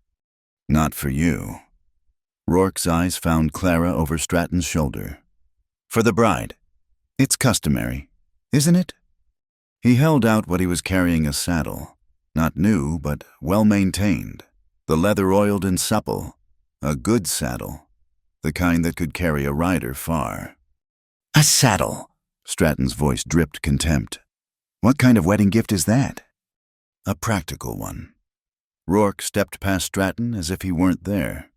Not for you. Rourke's eyes found Clara over Stratton's shoulder. For the bride. It's customary, isn't it? He held out what he was carrying, a saddle. Not new, but well-maintained. The leather oiled and supple. A good saddle. The kind that could carry a rider far. A saddle! Stratton's voice dripped contempt. What kind of wedding gift is that? A practical one. Rourke stepped past Stratton as if he weren't there,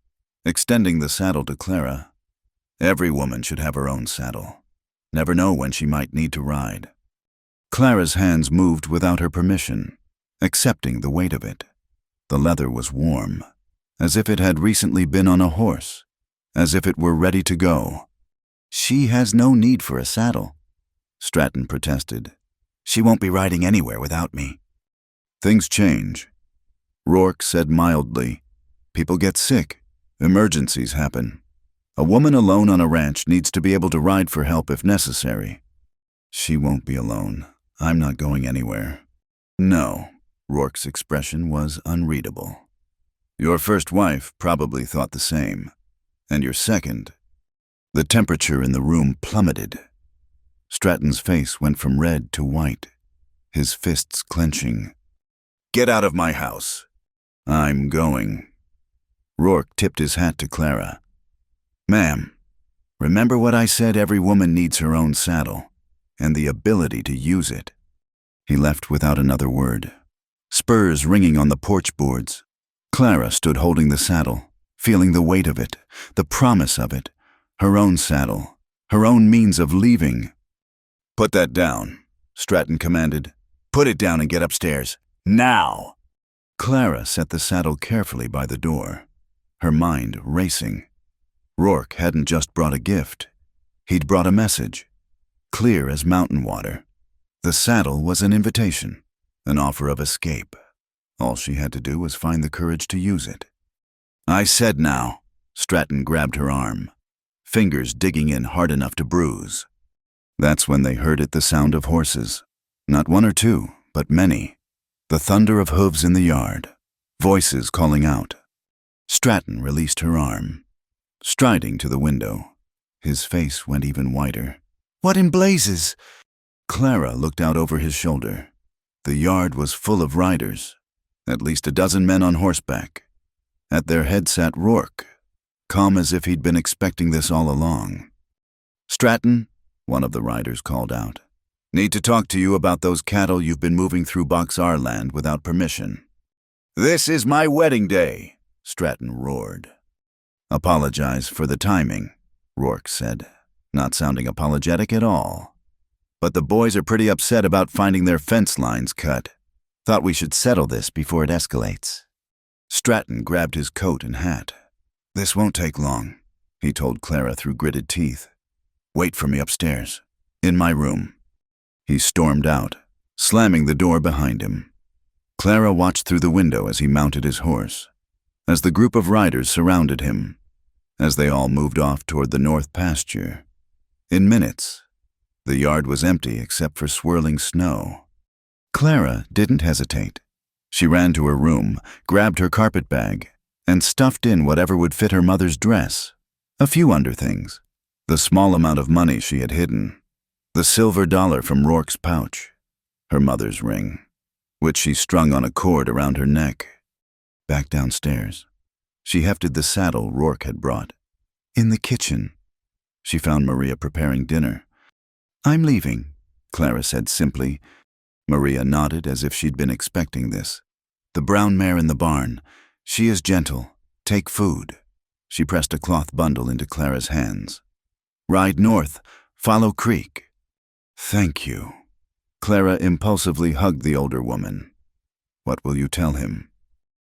extending the saddle to Clara. Every woman should have her own saddle. Never know when she might need to ride. Clara's hands moved without her permission, accepting the weight of it. The leather was warm, as if it had recently been on a horse, as if it were ready to go. She has no need for a saddle, Stratton protested. She won't be riding anywhere without me. Things change. Rourke said mildly. People get sick. Emergencies happen. A woman alone on a ranch needs to be able to ride for help if necessary. She won't be alone. I'm not going anywhere. No, Rourke's expression was unreadable. Your first wife probably thought the same. And your second. The temperature in the room plummeted. Stratton's face went from red to white, his fists clenching. Get out of my house. I'm going. Rourke tipped his hat to Clara. Ma'am, remember what I said? Every woman needs her own saddle, and the ability to use it. He left without another word, spurs ringing on the porch boards. Clara stood holding the saddle, feeling the weight of it, the promise of it, her own saddle, her own means of leaving. Put that down, Stratton commanded. Put it down and get upstairs. Now! Clara set the saddle carefully by the door, her mind racing. Rourke hadn't just brought a gift. He'd brought a message, clear as mountain water. The saddle was an invitation, an offer of escape. All she had to do was find the courage to use it. I said now. Stratton grabbed her arm, fingers digging in hard enough to bruise. That's when they heard it, the sound of horses. Not one or two, but many. The thunder of hooves in the yard, voices calling out. Stratton released her arm, striding to the window. His face went even whiter. What in blazes? Clara looked out over his shoulder. The yard was full of riders, at least a dozen men on horseback. At their head sat Rourke, calm as if he'd been expecting this all along. Stratton, one of the riders called out. Need to talk to you about those cattle you've been moving through Box R land without permission. This is my wedding day, Stratton roared. Apologize for the timing, Rourke said, not sounding apologetic at all. but the boys are pretty upset about finding their fence lines cut. Thought we should settle this before it escalates." Stratton grabbed his coat and hat. "This won't take long," he told Clara through gritted teeth. "Wait for me upstairs, in my room." He stormed out, slamming the door behind him. Clara watched through the window as he mounted his horse, as the group of riders surrounded him, as they all moved off toward the north pasture. In minutes, the yard was empty except for swirling snow. Clara didn't hesitate. She ran to her room, grabbed her carpet bag, and stuffed in whatever would fit her mother's dress. A few underthings, the small amount of money she had hidden, the silver dollar from Rourke's pouch, her mother's ring, which she strung on a cord around her neck. Back downstairs, she hefted the saddle Rourke had brought. In the kitchen, she found Maria preparing dinner. "I'm leaving," Clara said simply. Maria nodded as if she'd been expecting this. "The brown mare in the barn. She is gentle. Take food." She pressed a cloth bundle into Clara's hands. "Ride north. Follow creek." "Thank you." Clara impulsively hugged the older woman. "What will you tell him?"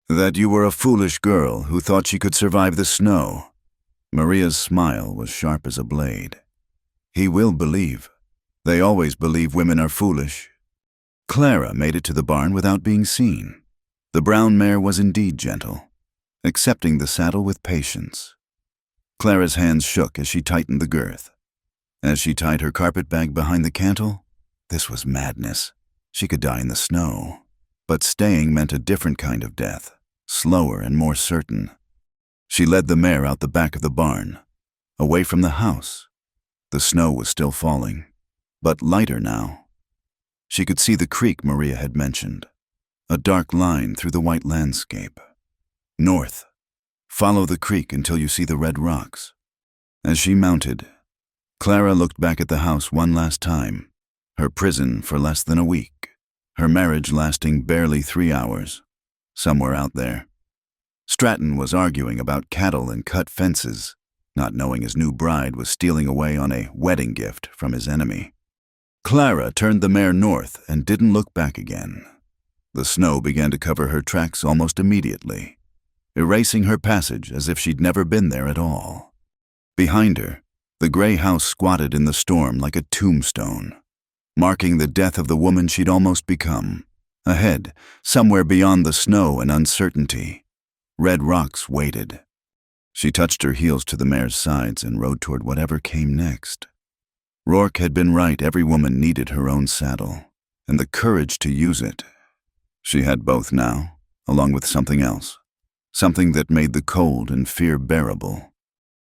"That you were a foolish girl who thought she could survive the snow." Maria's smile was sharp as a blade. "He will believe. They always believe women are foolish." Clara made it to the barn without being seen. The brown mare was indeed gentle, accepting the saddle with patience. Clara's hands shook as she tightened the girth. As she tied her carpet bag behind the cantle, this was madness. She could die in the snow, but staying meant a different kind of death, slower and more certain. She led the mare out the back of the barn, away from the house. The snow was still falling, but lighter now. She could see the creek Maria had mentioned, a dark line through the white landscape. "North. Follow the creek until you see the red rocks." As she mounted, Clara looked back at the house one last time, her prison for less than a week, her marriage lasting barely 3 hours, somewhere out there. Stratton was arguing about cattle and cut fences, not knowing his new bride was stealing away on a wedding gift from his enemy. Clara turned the mare north and didn't look back again. The snow began to cover her tracks almost immediately, erasing her passage as if she'd never been there at all. Behind her, the gray house squatted in the storm like a tombstone, marking the death of the woman she'd almost become. Ahead, somewhere beyond the snow and uncertainty, red rocks waited. She touched her heels to the mare's sides and rode toward whatever came next. Rourke had been right. Every woman needed her own saddle, and the courage to use it. She had both now, along with something else, something that made the cold and fear bearable.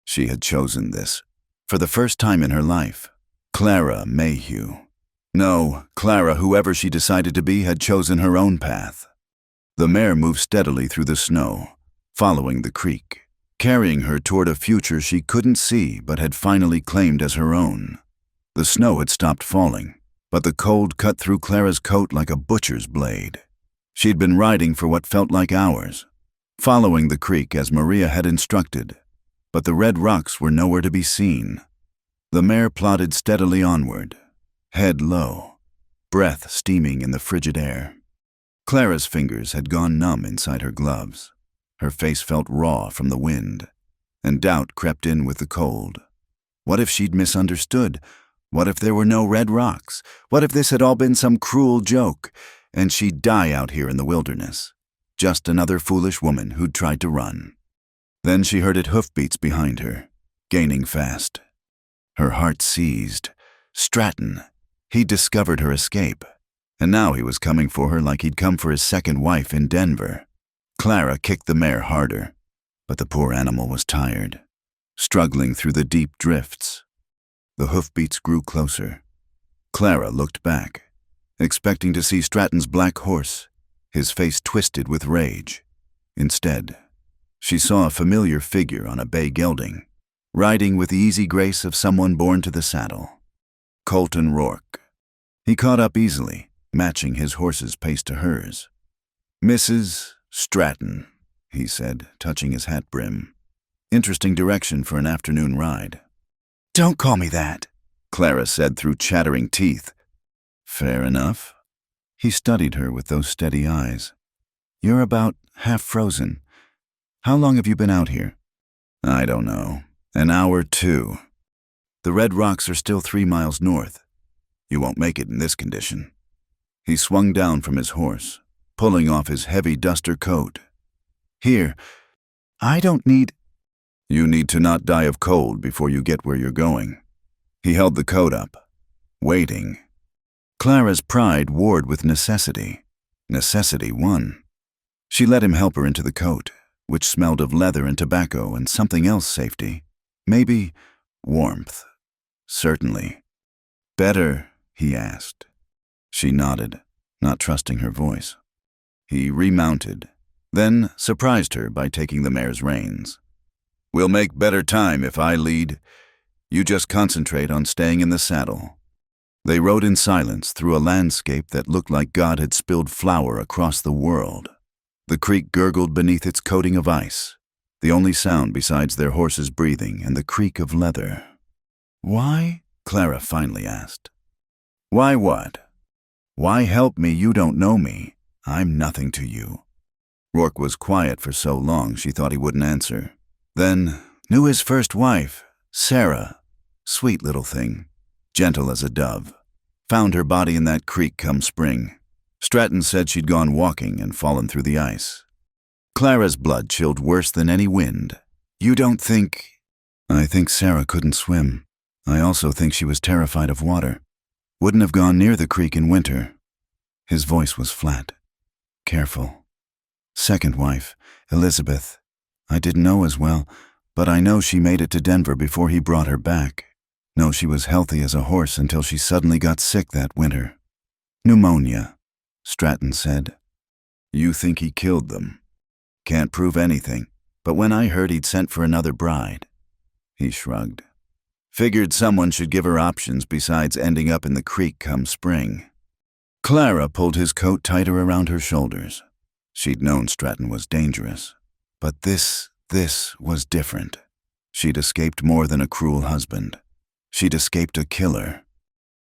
She had chosen this, for the first time in her life. Clara Mayhew. No, Clara, whoever she decided to be, had chosen her own path. The mare moved steadily through the snow, following the creek, carrying her toward a future she couldn't see but had finally claimed as her own. The snow had stopped falling, but the cold cut through Clara's coat like a butcher's blade. She'd been riding for what felt like hours, following the creek as Maria had instructed, but the red rocks were nowhere to be seen. The mare plodded steadily onward, head low, breath steaming in the frigid air. Clara's fingers had gone numb inside her gloves. Her face felt raw from the wind, and doubt crept in with the cold. What if she'd misunderstood? What if there were no red rocks? What if this had all been some cruel joke, and she'd die out here in the wilderness? Just another foolish woman who'd tried to run. Then she heard hoofbeats behind her, gaining fast. Her heart seized. Stratton. He'd discovered her escape, and now he was coming for her like he'd come for his second wife in Denver. Clara kicked the mare harder, but the poor animal was tired, struggling through the deep drifts. The hoofbeats grew closer. Clara looked back, expecting to see Stratton's black horse, his face twisted with rage. Instead, she saw a familiar figure on a bay gelding, riding with the easy grace of someone born to the saddle. Colton Rourke. He caught up easily, matching his horse's pace to hers. "Mrs. Stratton," he said, touching his hat brim. "Interesting direction for an afternoon ride." "Don't call me that," Clara said through chattering teeth. Fair enough. He studied her with those steady eyes. You're about half frozen. How long have you been out here? I don't know. An hour, 2. The red rocks are still 3 miles north. You won't make it in this condition. He swung down from his horse, pulling off his heavy duster coat. Here, I don't need... You need to not die of cold before you get where you're going. He held the coat up, waiting. Clara's pride warred with necessity. Necessity won. She let him help her into the coat, which smelled of leather and tobacco and something else safety. Maybe warmth. Certainly. Better, he asked. She nodded, not trusting her voice. He remounted, then surprised her by taking the mare's reins. We'll make better time if I lead. You just concentrate on staying in the saddle. They rode in silence through a landscape that looked like God had spilled flour across the world. The creek gurgled beneath its coating of ice, the only sound besides their horses' breathing and the creak of leather. Why? Clara finally asked. Why what? Why help me? You don't know me. I'm nothing to you. Rourke was quiet for so long she thought he wouldn't answer. Then, knew his first wife, Sarah. Sweet little thing, gentle as a dove. Found her body in that creek come spring. Stratton said she'd gone walking and fallen through the ice. Clara's blood chilled worse than any wind. You don't think... I think Sarah couldn't swim. I also think she was terrified of water. Wouldn't have gone near the creek in winter. His voice was flat. Careful. Second wife, Elizabeth. I didn't know as well, but I know she made it to Denver before he brought her back. Know she was healthy as a horse until she suddenly got sick that winter. Pneumonia, Stratton said. You think he killed them? Can't prove anything, but when I heard he'd sent for another bride. He shrugged. Figured someone should give her options besides ending up in the creek come spring. Clara pulled his coat tighter around her shoulders. She'd known Stratton was dangerous, but this was different. She'd escaped more than a cruel husband. She'd escaped a killer.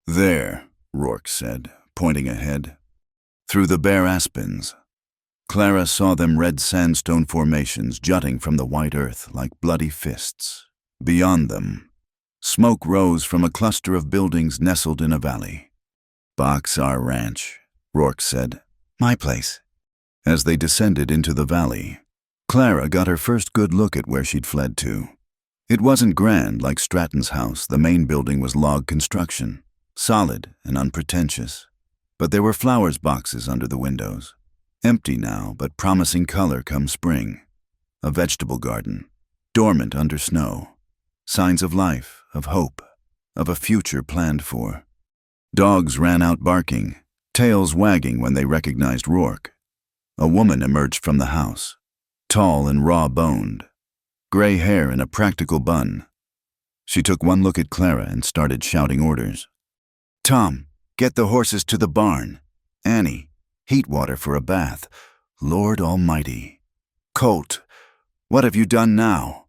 There, Rourke said, pointing ahead. Through the bare aspens. Clara saw them red sandstone formations jutting from the white earth like bloody fists. Beyond them, smoke rose from a cluster of buildings nestled in a valley. Box our ranch, Rourke said. My place. As they descended into the valley, Clara got her first good look at where she'd fled to. It wasn't grand like Stratton's house. The main building was log construction, solid and unpretentious. But there were flowers boxes under the windows. Empty now, but promising color come spring. A vegetable garden, dormant under snow. Signs of life, of hope, of a future planned for. Dogs ran out barking, tails wagging when they recognized Rourke. A woman emerged from the house, tall and raw-boned, gray hair in a practical bun. She took one look at Clara and started shouting orders. Tom, get the horses to the barn. Annie, heat water for a bath. Lord Almighty. Colt, what have you done now?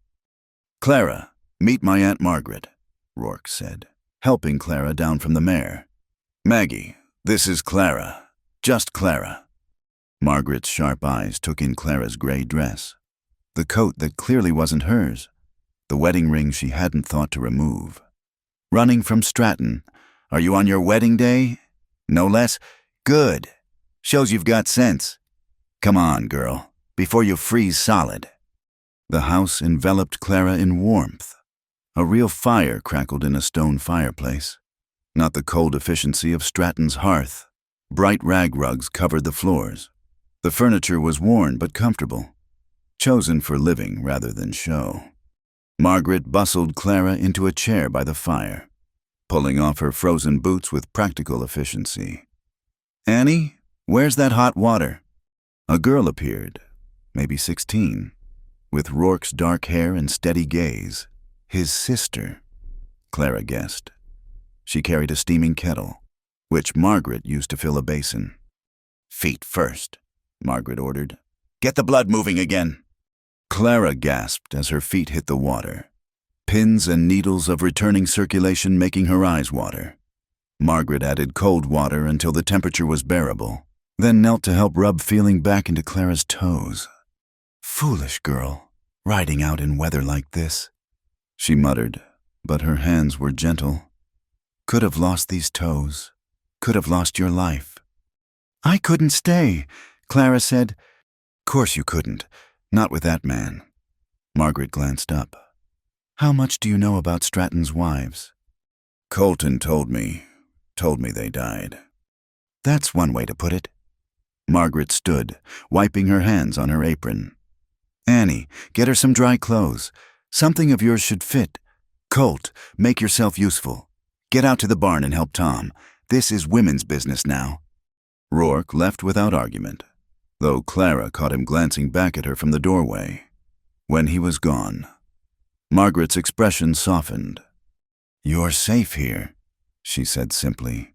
Clara, meet my Aunt Margaret, Rourke said, helping Clara down from the mare. Maggie, this is Clara. Just Clara. Margaret's sharp eyes took in Clara's gray dress. The coat that clearly wasn't hers. The wedding ring she hadn't thought to remove. Running from Stratton. Are you on your wedding day? No less? Good. Shows you've got sense. Come on, girl, before you freeze solid. The house enveloped Clara in warmth. A real fire crackled in a stone fireplace. Not the cold efficiency of Stratton's hearth. Bright rag rugs covered the floors. The furniture was worn but comfortable. Chosen for living rather than show. Margaret bustled Clara into a chair by the fire, pulling off her frozen boots with practical efficiency. Annie, where's that hot water? A girl appeared, maybe 16, with Rourke's dark hair and steady gaze. His sister, Clara guessed. She carried a steaming kettle, which Margaret used to fill a basin. Feet first, Margaret ordered. Get the blood moving again. Clara gasped as her feet hit the water. pins and needles of returning circulation making her eyes water. Margaret added cold water until the temperature was bearable, then knelt to help rub feeling back into Clara's toes. "Foolish girl, riding out in weather like this," she muttered, but her hands were gentle. "Could have lost these toes. Could have lost your life." "I couldn't stay," Clara said. "Course you couldn't. Not with that man." Margaret glanced up. "How much do you know about Stratton's wives?" "Colton told me they died." "That's one way to put it." Margaret stood, wiping her hands on her apron. "Annie, get her some dry clothes. Something of yours should fit. Colt, make yourself useful. Get out to the barn and help Tom. This is women's business now." Rourke left without argument, though Clara caught him glancing back at her from the doorway. When he was gone, Margaret's expression softened. "You're safe here," she said simply.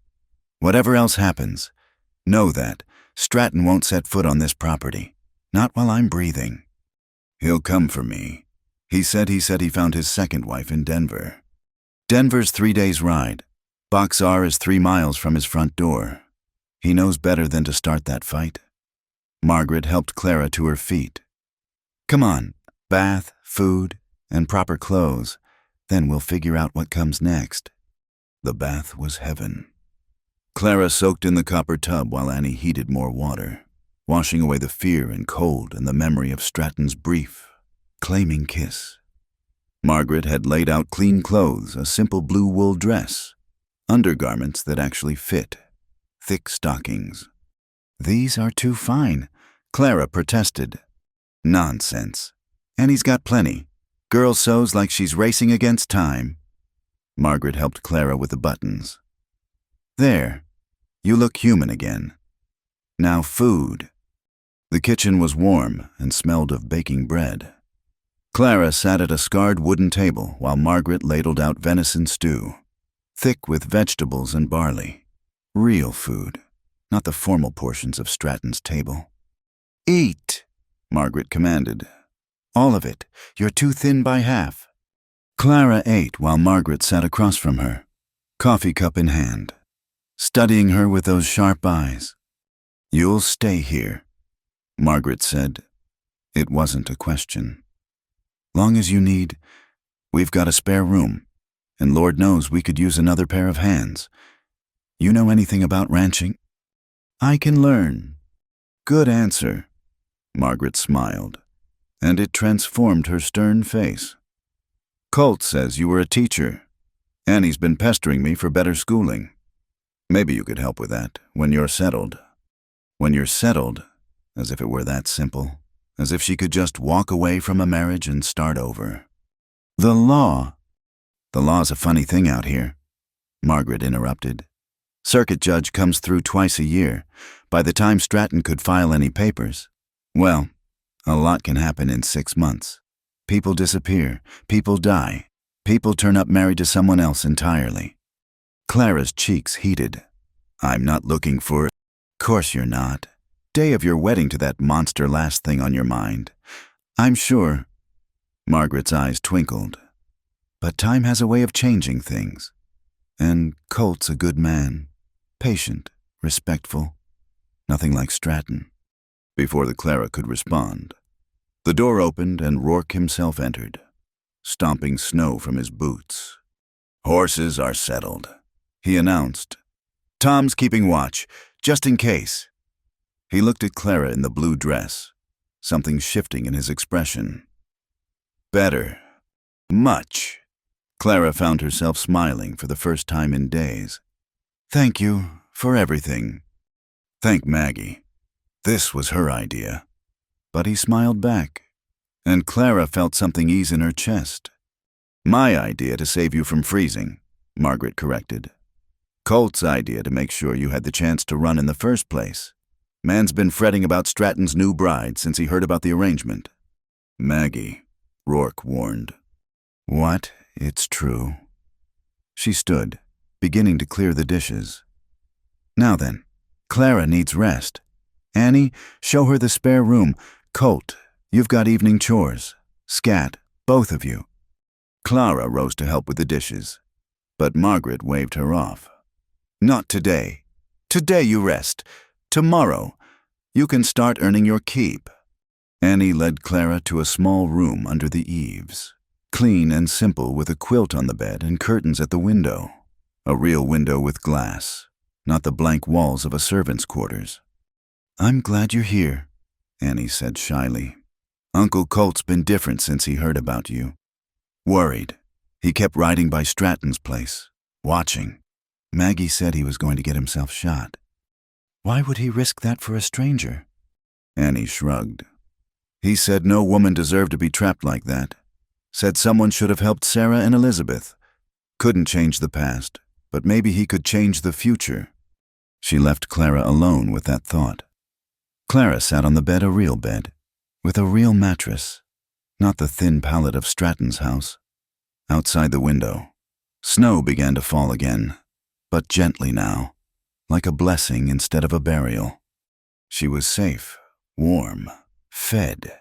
"Whatever else happens, know that Stratton won't set foot on this property. Not while I'm breathing." "He'll come for me. He said he found his second wife in Denver." "Denver's 3 days' ride. Box R is 3 miles from his front door. He knows better than to start that fight." Margaret helped Clara to her feet. "Come on, bath, food, and proper clothes. Then we'll figure out what comes next." The bath was heaven. Clara soaked in the copper tub while Annie heated more water, washing away the fear and cold and the memory of Stratton's brief, claiming kiss. Margaret had laid out clean clothes, a simple blue wool dress, undergarments that actually fit, thick stockings. "These are too fine," Clara protested. "Nonsense. Annie's got plenty. Girl sews like she's racing against time." Margaret helped Clara with the buttons. "There. You look human again. Now food." The kitchen was warm and smelled of baking bread. Clara sat at a scarred wooden table while Margaret ladled out venison stew, thick with vegetables and barley. Real food, not the formal portions of Stratton's table. "Eat," Margaret commanded. "All of it. You're too thin by half." Clara ate while Margaret sat across from her, coffee cup in hand, studying her with those sharp eyes. "You'll stay here," Margaret said. It wasn't a question. "Long as you need, we've got a spare room, and Lord knows we could use another pair of hands. You know anything about ranching?" "I can learn." "Good answer." Margaret smiled, and it transformed her stern face. "Colt says you were a teacher. Annie's been pestering me for better schooling. Maybe you could help with that when you're settled." When you're settled, as if it were that simple, as if she could just walk away from a marriage and start over. "The law." "The law's a funny thing out here," Margaret interrupted. "Circuit judge comes through twice a year. By the time Stratton could file any papers, well, a lot can happen in 6 months. People disappear, people die, people turn up married to someone else entirely." Clara's cheeks heated. "I'm not looking for—" "Course you're not. Day of your wedding to that monster last thing on your mind. I'm sure." Margaret's eyes twinkled. "But time has a way of changing things. And Colt's a good man. Patient, respectful. Nothing like Stratton." Before the Clara could respond, the door opened and Rourke himself entered, stomping snow from his boots. "Horses are settled," he announced. "Tom's keeping watch, just in case." He looked at Clara in the blue dress, something shifting in his expression. "Better. Much." Clara found herself smiling for the first time in days. "Thank you for everything." "Thank Maggie. This was her idea." But he smiled back, and Clara felt something ease in her chest. "My idea to save you from freezing," Margaret corrected. "Colt's idea to make sure you had the chance to run in the first place. Man's been fretting about Stratton's new bride since he heard about the arrangement." "Maggie," Rourke warned. "What? It's true." She stood, beginning to clear the dishes. "Now then, Clara needs rest. Annie, show her the spare room. Colt, you've got evening chores. Scat, both of you." Clara rose to help with the dishes, but Margaret waved her off. "Not today. Today you rest. Tomorrow, you can start earning your keep." Annie led Clara to a small room under the eaves, clean and simple, with a quilt on the bed and curtains at the window. A real window with glass, not the blank walls of a servant's quarters. "I'm glad you're here," Annie said shyly. "Uncle Colt's been different since he heard about you. Worried. He kept riding by Stratton's place, watching. Maggie said he was going to get himself shot." "Why would he risk that for a stranger?" Annie shrugged. "He said no woman deserved to be trapped like that. Said someone should have helped Sarah and Elizabeth. Couldn't change the past, but maybe he could change the future." She left Clara alone with that thought. Clara sat on the bed, a real bed, with a real mattress, not the thin pallet of Stratton's house. Outside the window, snow began to fall again, but gently now, like a blessing instead of a burial. She was safe, warm, fed,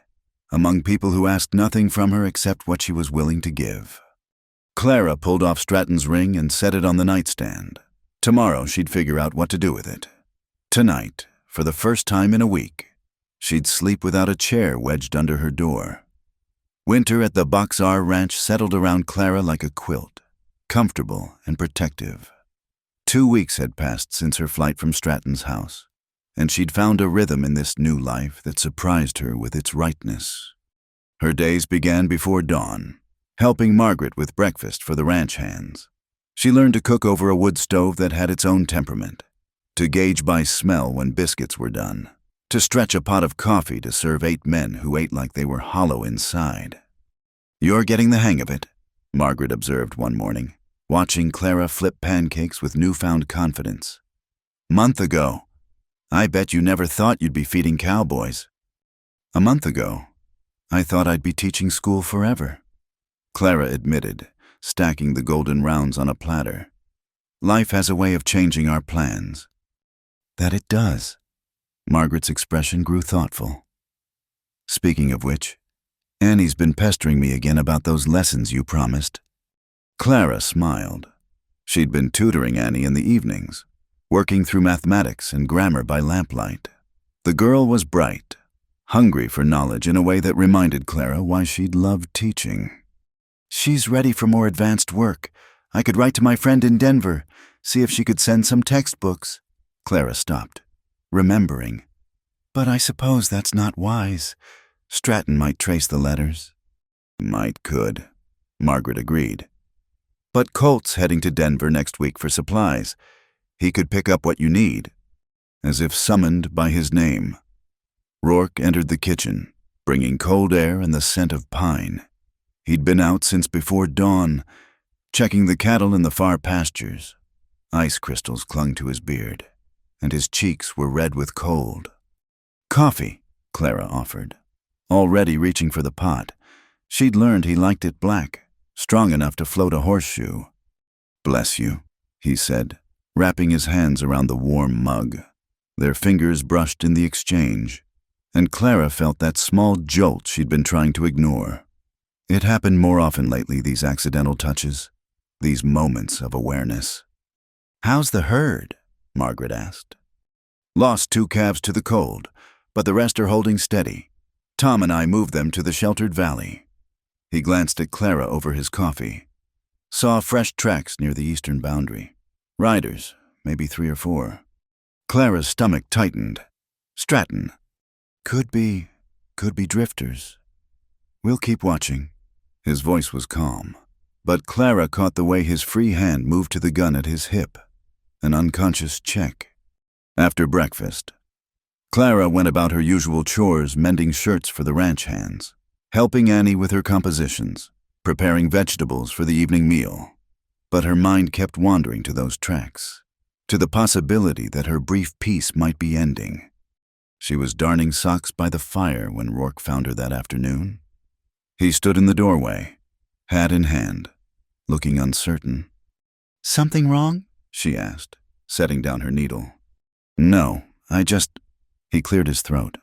among people who asked nothing from her except what she was willing to give. Clara pulled off Stratton's ring and set it on the nightstand. Tomorrow she'd figure out what to do with it. Tonight, for the first time in a week, she'd sleep without a chair wedged under her door. Winter at the Boxar Ranch settled around Clara like a quilt, comfortable and protective. 2 weeks had passed since her flight from Stratton's house, and she'd found a rhythm in this new life that surprised her with its rightness. Her days began before dawn, helping Margaret with breakfast for the ranch hands. She learned to cook over a wood stove that had its own temperament, to gauge by smell when biscuits were done, to stretch a pot of coffee to serve 8 men who ate like they were hollow inside. "You're getting the hang of it," Margaret observed one morning, watching Clara flip pancakes with newfound confidence. "Month ago, I bet you never thought you'd be feeding cowboys." "A month ago, I thought I'd be teaching school forever," Clara admitted, stacking the golden rounds on a platter. "Life has a way of changing our plans." "That it does." Margaret's expression grew thoughtful. "Speaking of which, Annie's been pestering me again about those lessons you promised." Clara smiled. She'd been tutoring Annie in the evenings, working through mathematics and grammar by lamplight. The girl was bright, hungry for knowledge in a way that reminded Clara why she'd loved teaching. "She's ready for more advanced work. I could write to my friend in Denver, see if she could send some textbooks." Clara stopped, remembering. "But I suppose that's not wise. Stratton might trace the letters." "Could," Margaret agreed. "But Colt's heading to Denver next week for supplies. He could pick up what you need." As if summoned by his name, Rourke entered the kitchen, bringing cold air and the scent of pine. He'd been out since before dawn, checking the cattle in the far pastures. Ice crystals clung to his beard, and his cheeks were red with cold. "Coffee," Clara offered, already reaching for the pot. She'd learned he liked it black, strong enough to float a horseshoe. "Bless you," he said, wrapping his hands around the warm mug. Their fingers brushed in the exchange, and Clara felt that small jolt she'd been trying to ignore. It happened more often lately, these accidental touches, these moments of awareness. "How's the herd?" Margaret asked. "Lost 2 calves to the cold, but the rest are holding steady. Tom and I moved them to the sheltered valley." He glanced at Clara over his coffee. Saw fresh tracks near the eastern boundary. Riders, maybe 3 or 4. Clara's stomach tightened. "Stratton. Could be drifters. We'll keep watching." His voice was calm, but Clara caught the way his free hand moved to the gun at his hip, an unconscious check. After breakfast, Clara went about her usual chores, mending shirts for the ranch hands, helping Annie with her compositions, preparing vegetables for the evening meal. But her mind kept wandering to those tracks, to the possibility that her brief peace might be ending. She was darning socks by the fire when Rourke found her that afternoon. He stood in the doorway, hat in hand, looking uncertain. "Something wrong?" she asked, setting down her needle. "No, He cleared his throat.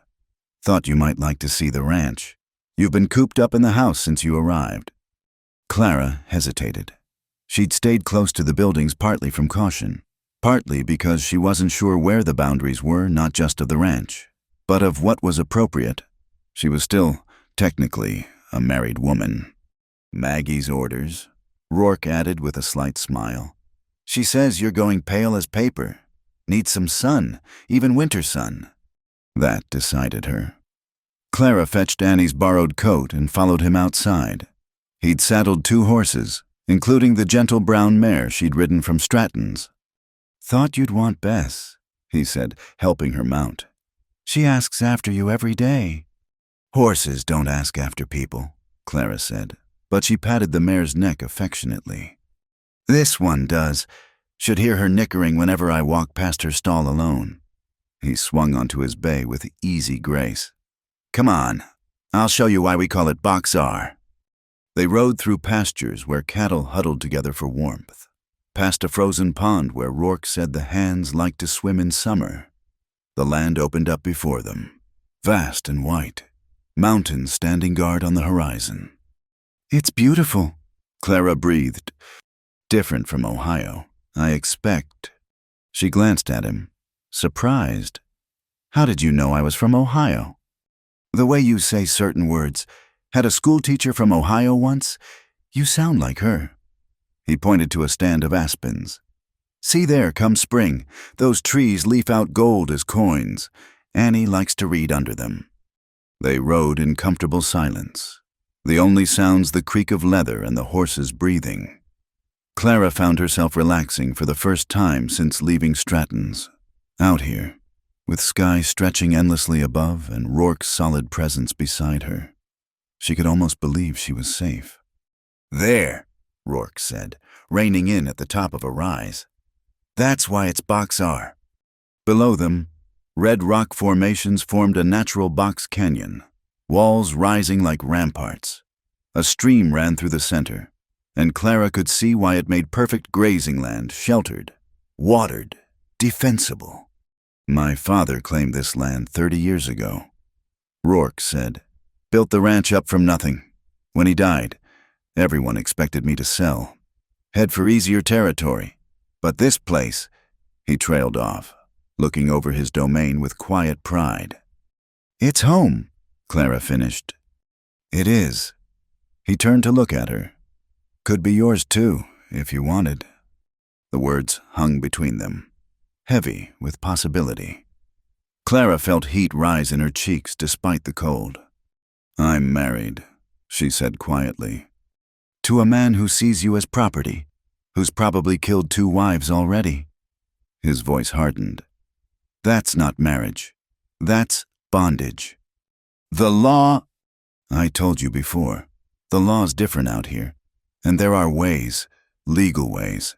"Thought you might like to see the ranch. You've been cooped up in the house since you arrived." Clara hesitated. She'd stayed close to the buildings partly from caution, partly because she wasn't sure where the boundaries were, not just of the ranch, but of what was appropriate. She was still, technically, a married woman. Maggie's orders, Rourke added with a slight smile. She says you're going pale as paper. Need some sun, even winter sun. That decided her. Clara fetched Annie's borrowed coat and followed him outside. He'd saddled 2 horses, including the gentle brown mare she'd ridden from Stratton's. Thought you'd want Bess, he said, helping her mount. She asks after you every day. Horses don't ask after people, Clara said, but she patted the mare's neck affectionately. This one does. Should hear her nickering whenever I walk past her stall alone. He swung onto his bay with easy grace. Come on, I'll show you why we call it Box R. They rode through pastures where cattle huddled together for warmth, past a frozen pond where Rourke said the hands liked to swim in summer. The land opened up before them, vast and white, mountains standing guard on the horizon. It's beautiful, Clara breathed. Different from Ohio, I expect. She glanced at him, surprised. How did you know I was from Ohio? The way you say certain words. Had a schoolteacher from Ohio once. You sound like her. He pointed to a stand of aspens. See there, come spring, those trees leaf out gold as coins. Annie likes to read under them. They rode in comfortable silence, the only sounds the creak of leather and the horses breathing. Clara found herself relaxing for the first time since leaving Stratton's. Out here, with sky stretching endlessly above and Rourke's solid presence beside her. She could almost believe she was safe. There, Rourke said, reining in at the top of a rise. That's why it's Box R. Below them, red rock formations formed a natural box canyon, walls rising like ramparts. A stream ran through the center, and Clara could see why it made perfect grazing land, sheltered, watered, defensible. My father claimed this land 30 years ago, Rourke said. Built the ranch up from nothing. When he died, everyone expected me to sell, head for easier territory. But this place, he trailed off, looking over his domain with quiet pride. It's home, Clara finished. It is. He turned to look at her. Could be yours too, if you wanted. The words hung between them, heavy with possibility. Clara felt heat rise in her cheeks despite the cold. I'm married, she said quietly. To a man who sees you as property, who's probably killed 2 wives already. His voice hardened. That's not marriage. That's bondage. The law... I told you before, the law's different out here, and there are ways, legal ways.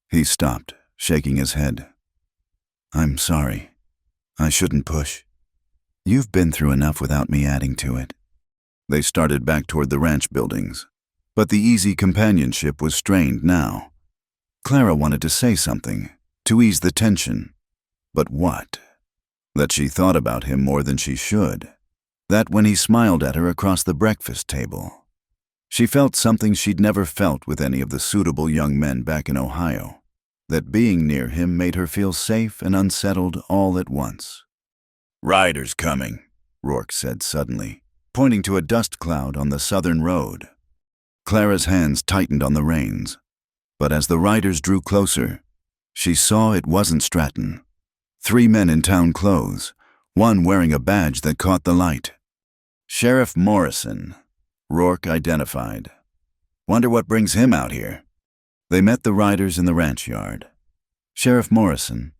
He stopped, shaking his head. I'm sorry. I shouldn't push. You've been through enough without me adding to it. They started back toward the ranch buildings, but the easy companionship was strained now. Clara wanted to say something, to ease the tension. But what? That she thought about him more than she should. That when he smiled at her across the breakfast table. She felt something she'd never felt with any of the suitable young men back in Ohio. That being near him made her feel safe and unsettled all at once. Riders coming, Rourke said suddenly, pointing to a dust cloud on the southern road. Clara's hands tightened on the reins, but as the riders drew closer, she saw it wasn't Stratton. 3 men in town clothes, one wearing a badge that caught the light. Sheriff Morrison, Rourke identified. Wonder what brings him out here. They met the riders in the ranch yard. Sheriff Morrison,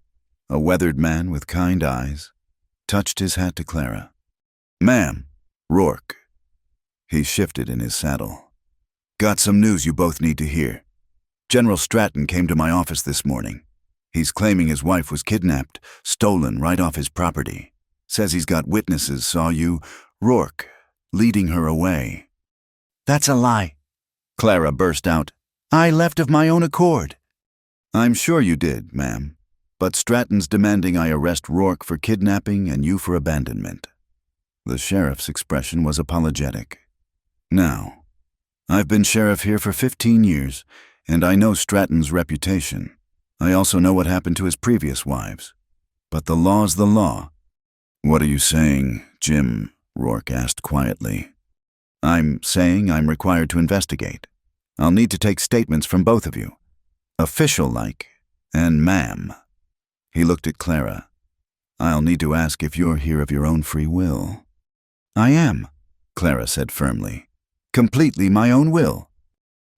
a weathered man with kind eyes, touched his hat to Clara. Ma'am, Rourke. He shifted in his saddle. Got some news you both need to hear. General Stratton came to my office this morning. He's claiming his wife was kidnapped, stolen right off his property. Says he's got witnesses saw you, Rourke, leading her away. That's a lie, Clara burst out. I left of my own accord. I'm sure you did, ma'am, but Stratton's demanding I arrest Rourke for kidnapping and you for abandonment. The sheriff's expression was apologetic. Now, I've been sheriff here for 15 years, and I know Stratton's reputation. I also know what happened to his previous wives. But the law's the law. What are you saying, Jim? Rourke asked quietly. I'm saying I'm required to investigate. I'll need to take statements from both of you. Official-like, and ma'am. He looked at Clara. I'll need to ask if you're here of your own free will. I am, Clara said firmly. Completely my own will.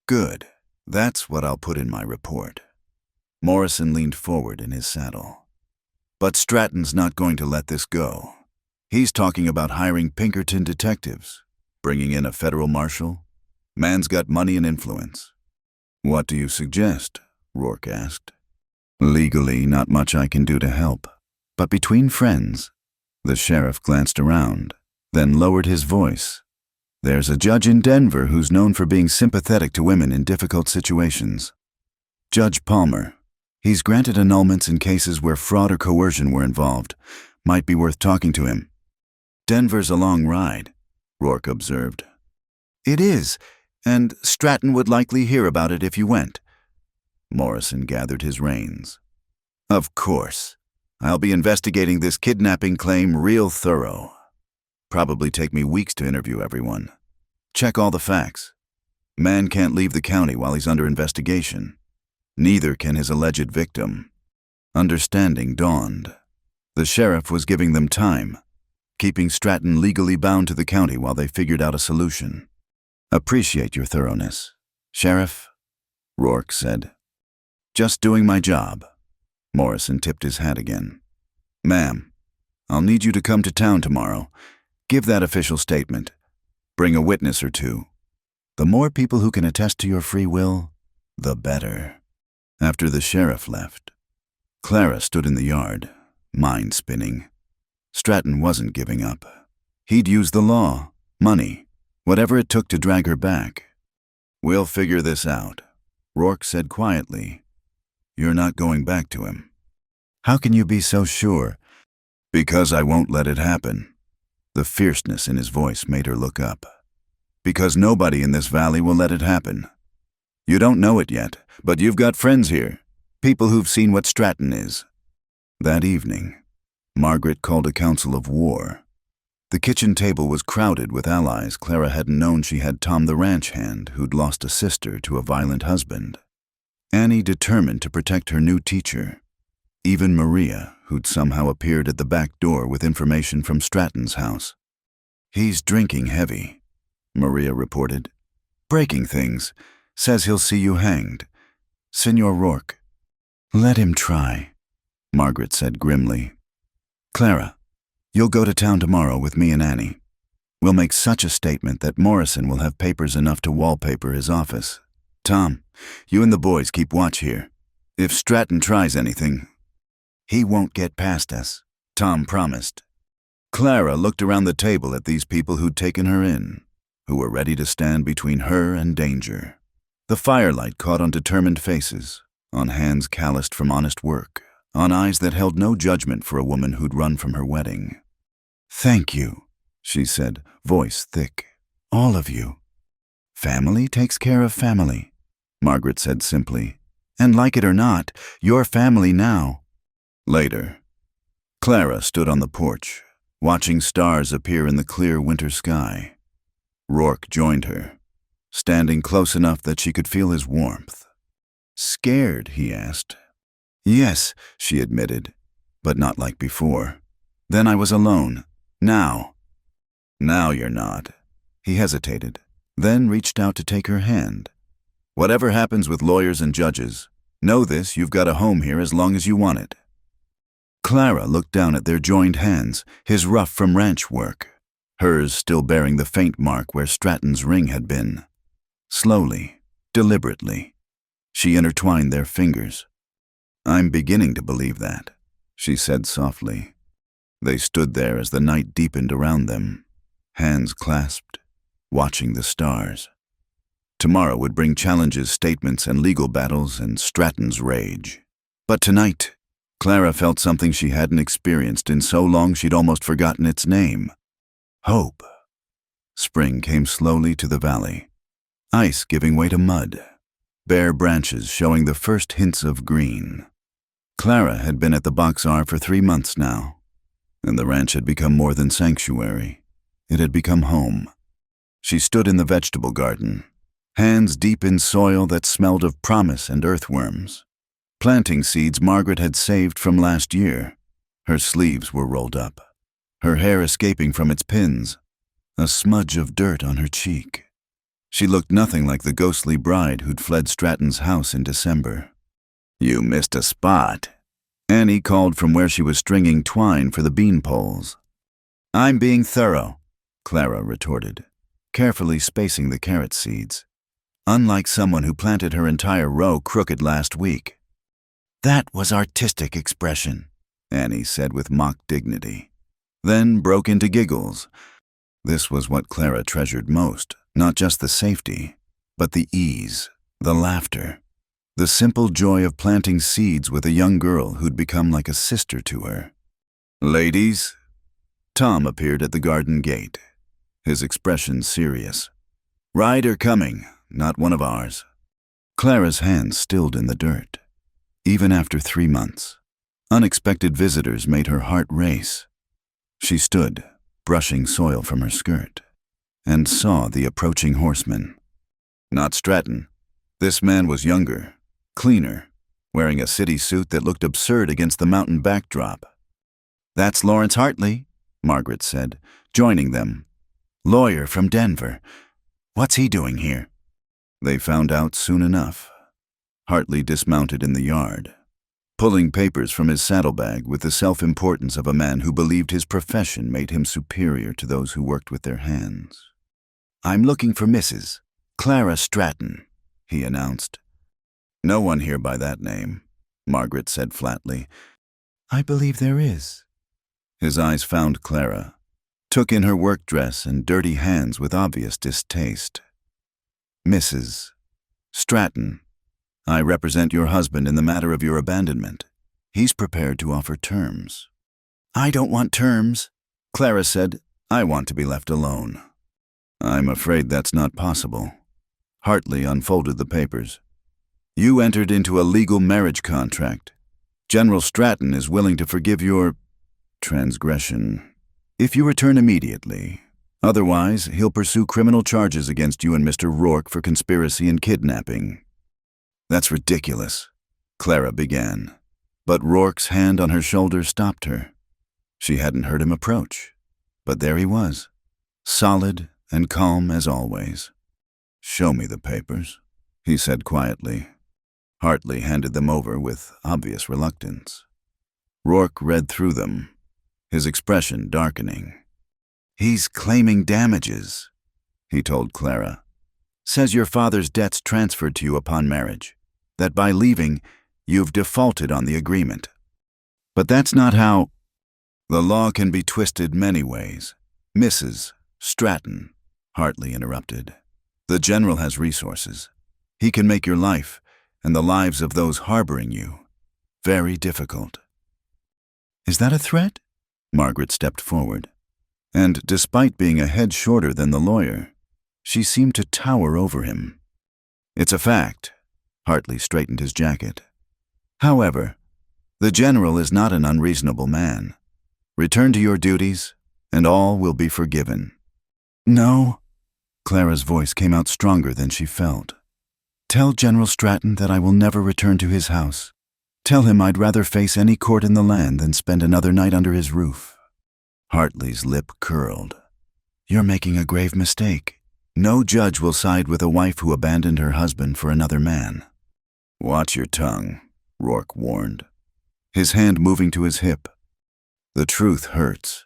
Good. That's what I'll put in my report. Morrison leaned forward in his saddle. But Stratton's not going to let this go. He's talking about hiring Pinkerton detectives, bringing in a federal marshal. Man's got money and influence. What do you suggest? Rourke asked. Legally, not much I can do to help. But between friends, the sheriff glanced around, then lowered his voice. There's a judge in Denver who's known for being sympathetic to women in difficult situations. Judge Palmer. He's granted annulments in cases where fraud or coercion were involved. Might be worth talking to him. Denver's a long ride, Rourke observed. It is, and Stratton would likely hear about it if you went. Morrison gathered his reins. Of course. I'll be investigating this kidnapping claim real thorough. Probably take me weeks to interview everyone. Check all the facts. Man can't leave the county while he's under investigation. Neither can his alleged victim. Understanding dawned. The sheriff was giving them time, keeping Stratton legally bound to the county while they figured out a solution. Appreciate your thoroughness, Sheriff, Rourke said. Just doing my job. Morrison tipped his hat again. Ma'am, I'll need you to come to town tomorrow. Give that official statement. Bring a witness or two. The more people who can attest to your free will, the better. After the sheriff left, Clara stood in the yard, mind spinning. Stratton wasn't giving up. He'd use the law, money, whatever it took to drag her back. We'll figure this out, Rourke said quietly. You're not going back to him. How can you be so sure? Because I won't let it happen. The fierceness in his voice made her look up. Because nobody in this valley will let it happen. You don't know it yet, but you've got friends here, people who've seen what Stratton is. That evening, Margaret called a council of war. The kitchen table was crowded with allies Clara hadn't known she had. Tom the ranch hand, who'd lost a sister to a violent husband. Annie determined to protect her new teacher. Even Maria, who'd somehow appeared at the back door with information from Stratton's house. He's drinking heavy, Maria reported. Breaking things. Says he'll see you hanged. Senor Rourke. Let him try, Margaret said grimly. Clara, you'll go to town tomorrow with me and Annie. We'll make such a statement that Morrison will have papers enough to wallpaper his office. Tom, you and the boys keep watch here. If Stratton tries anything, he won't get past us, Tom promised. Clara looked around the table at these people who'd taken her in, who were ready to stand between her and danger. The firelight caught on determined faces, on hands calloused from honest work, on eyes that held no judgment for a woman who'd run from her wedding. Thank you, she said, voice thick. All of you. Family takes care of family, Margaret said simply. And like it or not, you're family now. Later, Clara stood on the porch, watching stars appear in the clear winter sky. Rourke joined her, standing close enough that she could feel his warmth. Scared, he asked. Yes, she admitted, but not like before. Then I was alone. Now. Now you're not. He hesitated, then reached out to take her hand. Whatever happens with lawyers and judges, know this, you've got a home here as long as you want it. Clara looked down at their joined hands, his rough from ranch work, hers still bearing the faint mark where Stratton's ring had been. Slowly, deliberately, she intertwined their fingers. I'm beginning to believe that, she said softly. They stood there as the night deepened around them, hands clasped, watching the stars. Tomorrow would bring challenges, statements, and legal battles, and Stratton's rage. But tonight, Clara felt something she hadn't experienced in so long she'd almost forgotten its name. Hope. Spring came slowly to the valley. ice giving way to mud, bare branches showing the first hints of green. Clara had been at the Box R for 3 months now, and the ranch had become more than sanctuary. It had become home. She stood in the vegetable garden, hands deep in soil that smelled of promise and earthworms. Planting seeds Margaret had saved from last year. Her sleeves were rolled up, her hair escaping from its pins, a smudge of dirt on her cheek. She looked nothing like the ghostly bride who'd fled Stratton's house in December. "You missed a spot," Annie called from where she was stringing twine for the bean poles. "I'm being thorough," Clara retorted, carefully spacing the carrot seeds, unlike someone who planted her entire row crooked last week. "That was artistic expression," Annie said with mock dignity, then broke into giggles. This was what Clara treasured most, not just the safety, but the ease, the laughter, the simple joy of planting seeds with a young girl who'd become like a sister to her. "Ladies," Tom appeared at the garden gate, his expression serious. "Rider coming, not one of ours." Clara's hands stilled in the dirt. Even after 3 months, unexpected visitors made her heart race. She stood, brushing soil from her skirt, and saw the approaching horseman. Not Stratton. This man was younger, cleaner, wearing a city suit that looked absurd against the mountain backdrop. "That's Lawrence Hartley," Margaret said, joining them. "Lawyer from Denver. What's he doing here?" They found out soon enough. Hartley dismounted in the yard, pulling papers from his saddlebag with the self-importance of a man who believed his profession made him superior to those who worked with their hands. "I'm looking for Mrs. Clara Stratton," he announced. "No one here by that name," Margaret said flatly. "I believe there is." His eyes found Clara, took in her work dress and dirty hands with obvious distaste. "Mrs. Stratton, I represent your husband in the matter of your abandonment. He's prepared to offer terms." "I don't want terms," Clara said. "I want to be left alone." "I'm afraid that's not possible." Hartley unfolded the papers. "You entered into a legal marriage contract. General Stratton is willing to forgive your transgression if you return immediately. Otherwise, he'll pursue criminal charges against you and Mr. Rourke for conspiracy and kidnapping." "That's ridiculous," Clara began, but Rourke's hand on her shoulder stopped her. She hadn't heard him approach, but there he was, solid and calm as always. "Show me the papers," he said quietly. Hartley handed them over with obvious reluctance. Rourke read through them, his expression darkening. "He's claiming damages," he told Clara. "Says your father's debts transferred to you upon marriage, that by leaving, you've defaulted on the agreement. But that's not how—" "The law can be twisted many ways, Mrs. Stratton," Hartley interrupted. "The general has resources. He can make your life, and the lives of those harboring you, very difficult." "Is that a threat?" Margaret stepped forward, and despite being a head shorter than the lawyer, she seemed to tower over him. "It's a fact." Hartley straightened his jacket. "However, the general is not an unreasonable man. Return to your duties, and all will be forgiven." "No." Clara's voice came out stronger than she felt. "Tell General Stratton that I will never return to his house. Tell him I'd rather face any court in the land than spend another night under his roof." Hartley's lip curled. "You're making a grave mistake. No judge will side with a wife who abandoned her husband for another man." "Watch your tongue," Rourke warned, his hand moving to his hip. "The truth hurts,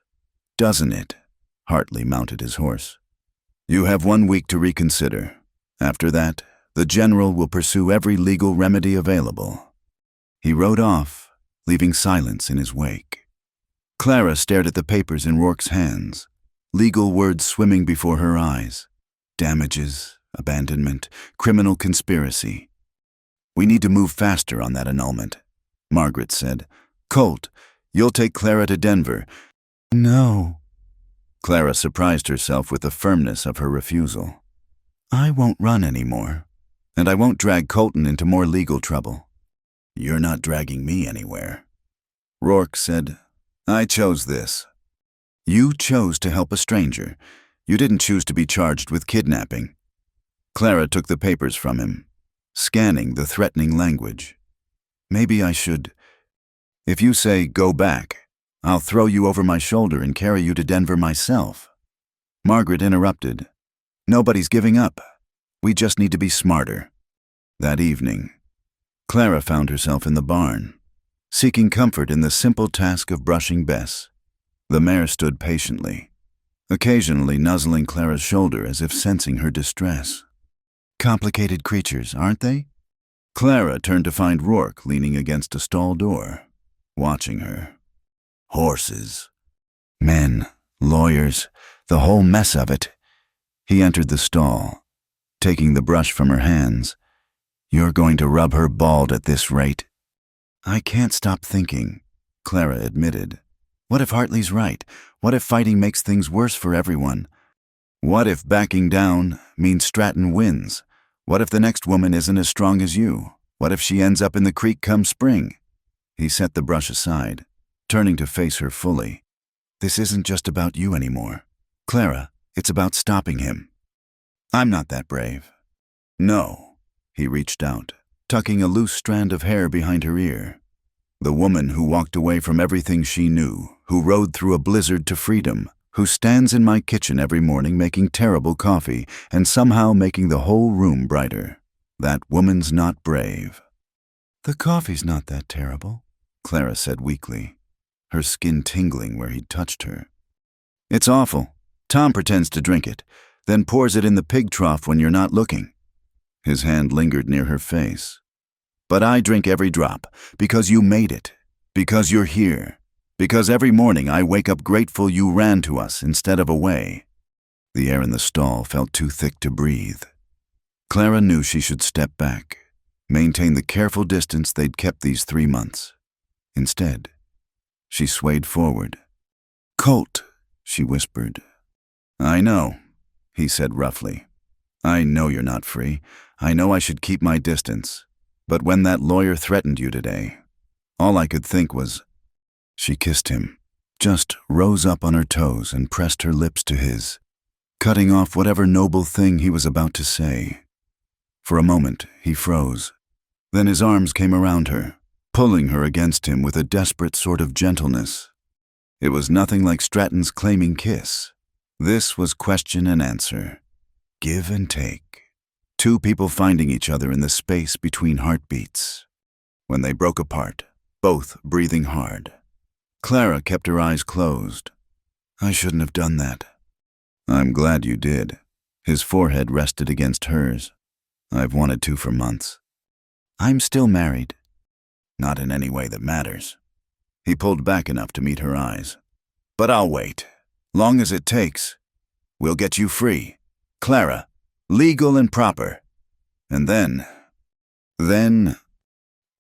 doesn't it?" Hartley mounted his horse. "You have 1 week to reconsider. After that, the general will pursue every legal remedy available." He rode off, leaving silence in his wake. Clara stared at the papers in Rourke's hands, legal words swimming before her eyes. Damages, abandonment, criminal conspiracy. "We need to move faster on that annulment," Margaret said. "Colt, you'll take Clara to Denver." "No." Clara surprised herself with the firmness of her refusal. I won't run anymore, and I won't drag Colton into more legal trouble. You're not dragging me anywhere. Rourke said, I chose this. You chose to help a stranger. You didn't choose to be charged with kidnapping. Clara took the papers from him, scanning the threatening language. Maybe I should. If you say, go back, I'll throw you over my shoulder and carry you to Denver myself. Margaret interrupted. Nobody's giving up. We just need to be smarter. That evening, Clara found herself in the barn, seeking comfort in the simple task of brushing Bess. The mare stood patiently, occasionally nuzzling Clara's shoulder as if sensing her distress. Complicated creatures, aren't they? Clara turned to find Rourke leaning against a stall door, watching her. Horses. Men. Lawyers. The whole mess of it. He entered the stall, taking the brush from her hands. You're going to rub her bald at this rate. I can't stop thinking, Clara admitted. What if Hartley's right? What if fighting makes things worse for everyone? What if backing down means Stratton wins? What if the next woman isn't as strong as you? What if she ends up in the creek come spring? He set the brush aside, turning to face her fully. This isn't just about you anymore. Clara, it's about stopping him. I'm not that brave. No. He reached out, tucking a loose strand of hair behind her ear. The woman who walked away from everything she knew, who rode through a blizzard to freedom, who stands in my kitchen every morning making terrible coffee and somehow making the whole room brighter. That woman's not brave. The coffee's not that terrible, Clara said weakly, her skin tingling where he'd touched her. It's awful. Tom pretends to drink it, then pours it in the pig trough when you're not looking. His hand lingered near her face. But I drink every drop, because you made it, because you're here, because every morning I wake up grateful you ran to us instead of away. The air in the stall felt too thick to breathe. Clara knew she should step back, maintain the careful distance they'd kept these 3 months. Instead, she swayed forward. Colt, she whispered. I know, he said roughly. I know you're not free. I know I should keep my distance. But when that lawyer threatened you today, all I could think was... She kissed him, just rose up on her toes and pressed her lips to his, cutting off whatever noble thing he was about to say. For a moment, he froze. Then his arms came around her, pulling her against him with a desperate sort of gentleness. It was nothing like Stratton's claiming kiss. This was question and answer. Give and take. 2 people finding each other in the space between heartbeats. When they broke apart, both breathing hard. Clara kept her eyes closed. I shouldn't have done that. I'm glad you did. His forehead rested against hers. I've wanted to for months. I'm still married. Not in any way that matters. He pulled back enough to meet her eyes. But I'll wait. Long as it takes. We'll get you free. Clara, legal and proper. And then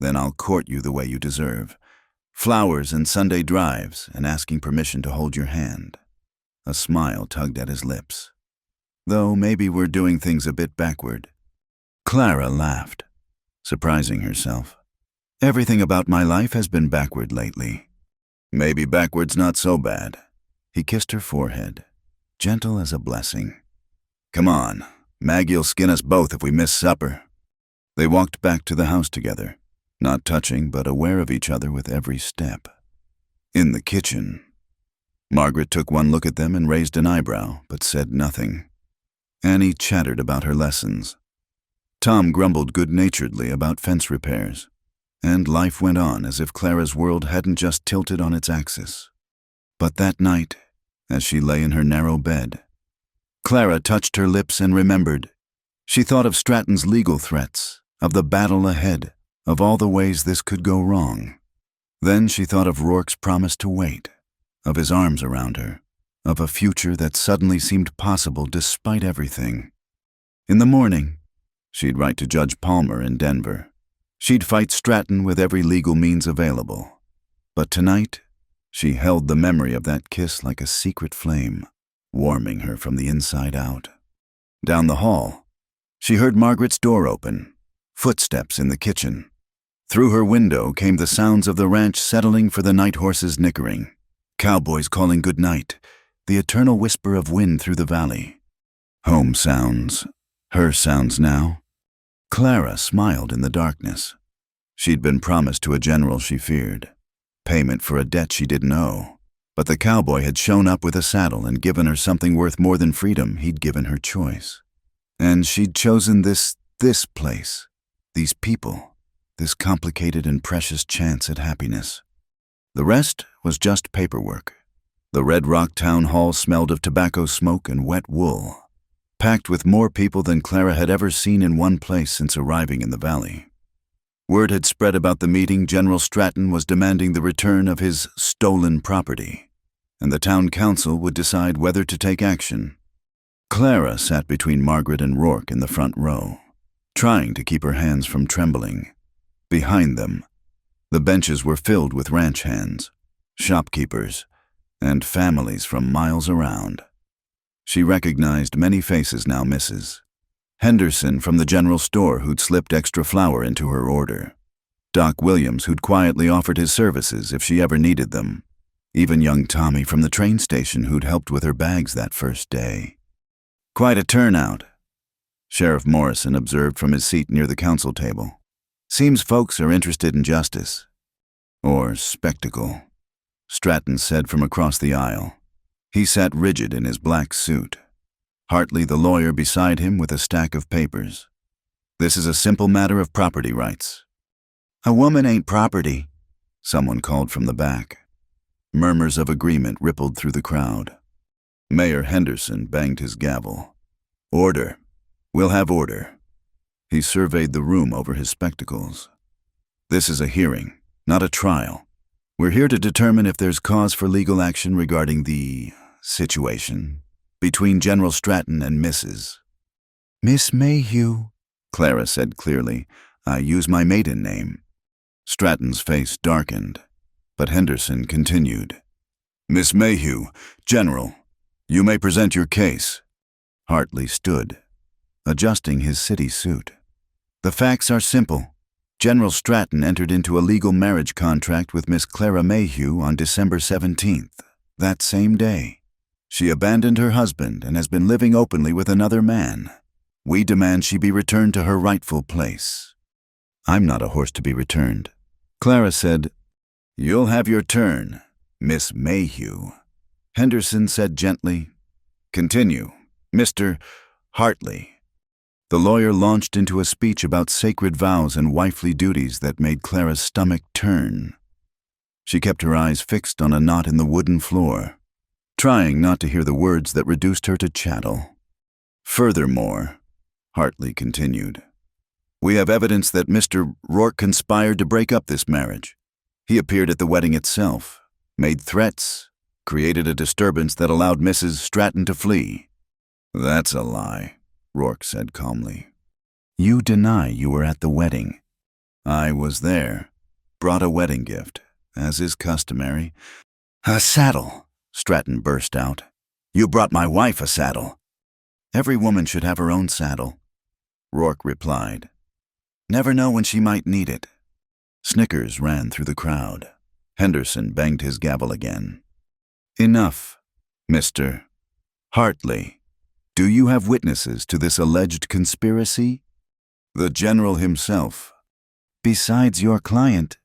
I'll court you the way you deserve. Flowers and Sunday drives and asking permission to hold your hand. A smile tugged at his lips. Though maybe we're doing things a bit backward. Clara laughed, surprising herself. Everything about my life has been backward lately. Maybe backward's not so bad. He kissed her forehead, gentle as a blessing. Come on, Maggie'll skin us both if we miss supper. They walked back to the house together, not touching but aware of each other with every step. In the kitchen, Margaret took one look at them and raised an eyebrow, but said nothing. Annie chattered about her lessons. Tom grumbled good-naturedly about fence repairs, and life went on as if Clara's world hadn't just tilted on its axis. But that night, as she lay in her narrow bed, Clara touched her lips and remembered. She thought of Stratton's legal threats, of the battle ahead, of all the ways this could go wrong. Then she thought of Rourke's promise to wait, of his arms around her, of a future that suddenly seemed possible despite everything. In the morning, she'd write to Judge Palmer in Denver. She'd fight Stratton with every legal means available. But tonight, she held the memory of that kiss like a secret flame, warming her from the inside out. Down the hall, She heard Margaret's door open, footsteps in the kitchen. Through her window came the sounds of the ranch settling for the night horses nickering, cowboys calling good night, the eternal whisper of wind through the valley. Home sounds, her sounds now. Clara smiled in the darkness. She'd been promised to a general she feared, payment for a debt she didn't owe. But the cowboy had shown up with a saddle and given her something worth more than freedom. He'd given her choice. And she'd chosen this place, these people, this complicated and precious chance at happiness. The rest was just paperwork. The Red Rock town hall smelled of tobacco smoke and wet wool, packed with more people than Clara had ever seen in one place since arriving in the valley. Word had spread about the meeting. General Stratton was demanding the return of his stolen property, and the town council would decide whether to take action. Clara sat between Margaret and Rourke in the front row, trying to keep her hands from trembling. Behind them, the benches were filled with ranch hands, shopkeepers, and families from miles around. She recognized many faces now, Mrs. Henderson from the general store who'd slipped extra flour into her order. Doc Williams who'd quietly offered his services if she ever needed them. Even young Tommy from the train station who'd helped with her bags that first day. Quite a turnout, Sheriff Morrison observed from his seat near the council table. Seems folks are interested in justice. Or spectacle, Stratton said from across the aisle. He sat rigid in his black suit. Hartley, the lawyer, beside him with a stack of papers. This is a simple matter of property rights. A woman ain't property, someone called from the back. Murmurs of agreement rippled through the crowd. Mayor Henderson banged his gavel. Order. We'll have order. He surveyed the room over his spectacles. This is a hearing, not a trial. We're here to determine if there's cause for legal action regarding the situation between General Stratton and Mrs. Miss Mayhew, Clara said clearly. I use my maiden name. Stratton's face darkened, but Henderson continued. Miss Mayhew, General, you may present your case. Hartley stood, adjusting his city suit. The facts are simple. General Stratton entered into a legal marriage contract with Miss Clara Mayhew on December 17th, that same day. She abandoned her husband and has been living openly with another man. We demand she be returned to her rightful place. I'm not a horse to be returned. Clara said, You'll have your turn, Miss Mayhew. Henderson said gently, Continue, Mr. Hartley. The lawyer launched into a speech about sacred vows and wifely duties that made Clara's stomach turn. She kept her eyes fixed on a knot in the wooden floor, trying not to hear the words that reduced her to chattel. Furthermore, Hartley continued, we have evidence that Mr. Rourke conspired to break up this marriage. He appeared at the wedding itself, made threats, created a disturbance that allowed Mrs. Stratton to flee. That's a lie, Rourke said calmly. You deny you were at the wedding. I was there, brought a wedding gift, as is customary. A saddle, Stratton burst out. You brought my wife a saddle. Every woman should have her own saddle, Rourke replied. Never know when she might need it. Snickers ran through the crowd. Henderson banged his gavel again. Enough, Mr. Hartley. Do you have witnesses to this alleged conspiracy? The general himself. Besides your client.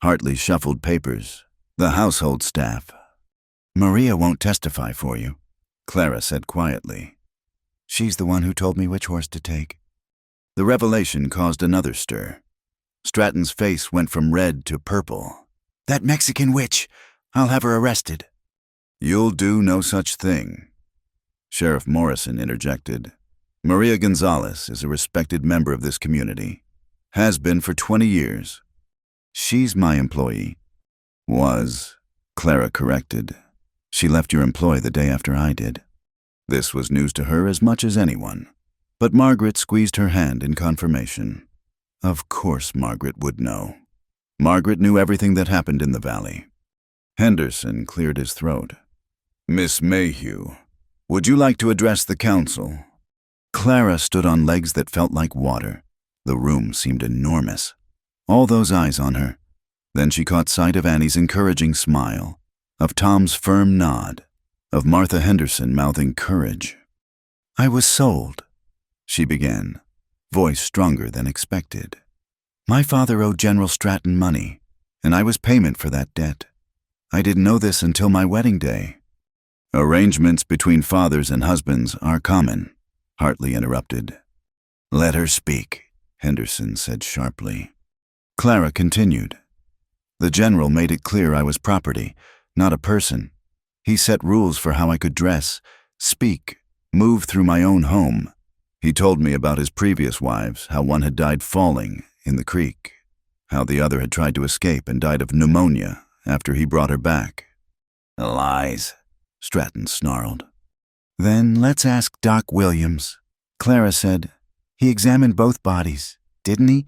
Hartley shuffled papers. The household staff. Maria won't testify for you, Clara said quietly. She's the one who told me which horse to take. The revelation caused another stir. Stratton's face went from red to purple. That Mexican witch! I'll have her arrested. You'll do no such thing. Sheriff Morrison interjected. Maria Gonzalez is a respected member of this community. Has been for 20 years. She's my employee. Was, Clara corrected. She left your employ the day after I did. This was news to her as much as anyone. But Margaret squeezed her hand in confirmation. Of course Margaret would know. Margaret knew everything that happened in the valley. Henderson cleared his throat. Miss Mayhew, would you like to address the council? Clara stood on legs that felt like water. The room seemed enormous. All those eyes on her. Then she caught sight of Annie's encouraging smile, of Tom's firm nod, of Martha Henderson mouthing courage. "I was sold," she began, voice stronger than expected. "My father owed General Stratton money, and I was payment for that debt. I didn't know this until my wedding day." "Arrangements between fathers and husbands are common," Hartley interrupted. "Let her speak," Henderson said sharply. Clara continued. "The general made it clear I was property, not a person. He set rules for how I could dress, speak, move through my own home. He told me about his previous wives, how one had died falling in the creek, how the other had tried to escape and died of pneumonia after he brought her back." "Lies," Stratton snarled. "Then let's ask Doc Williams," Clara said. "He examined both bodies, didn't he?"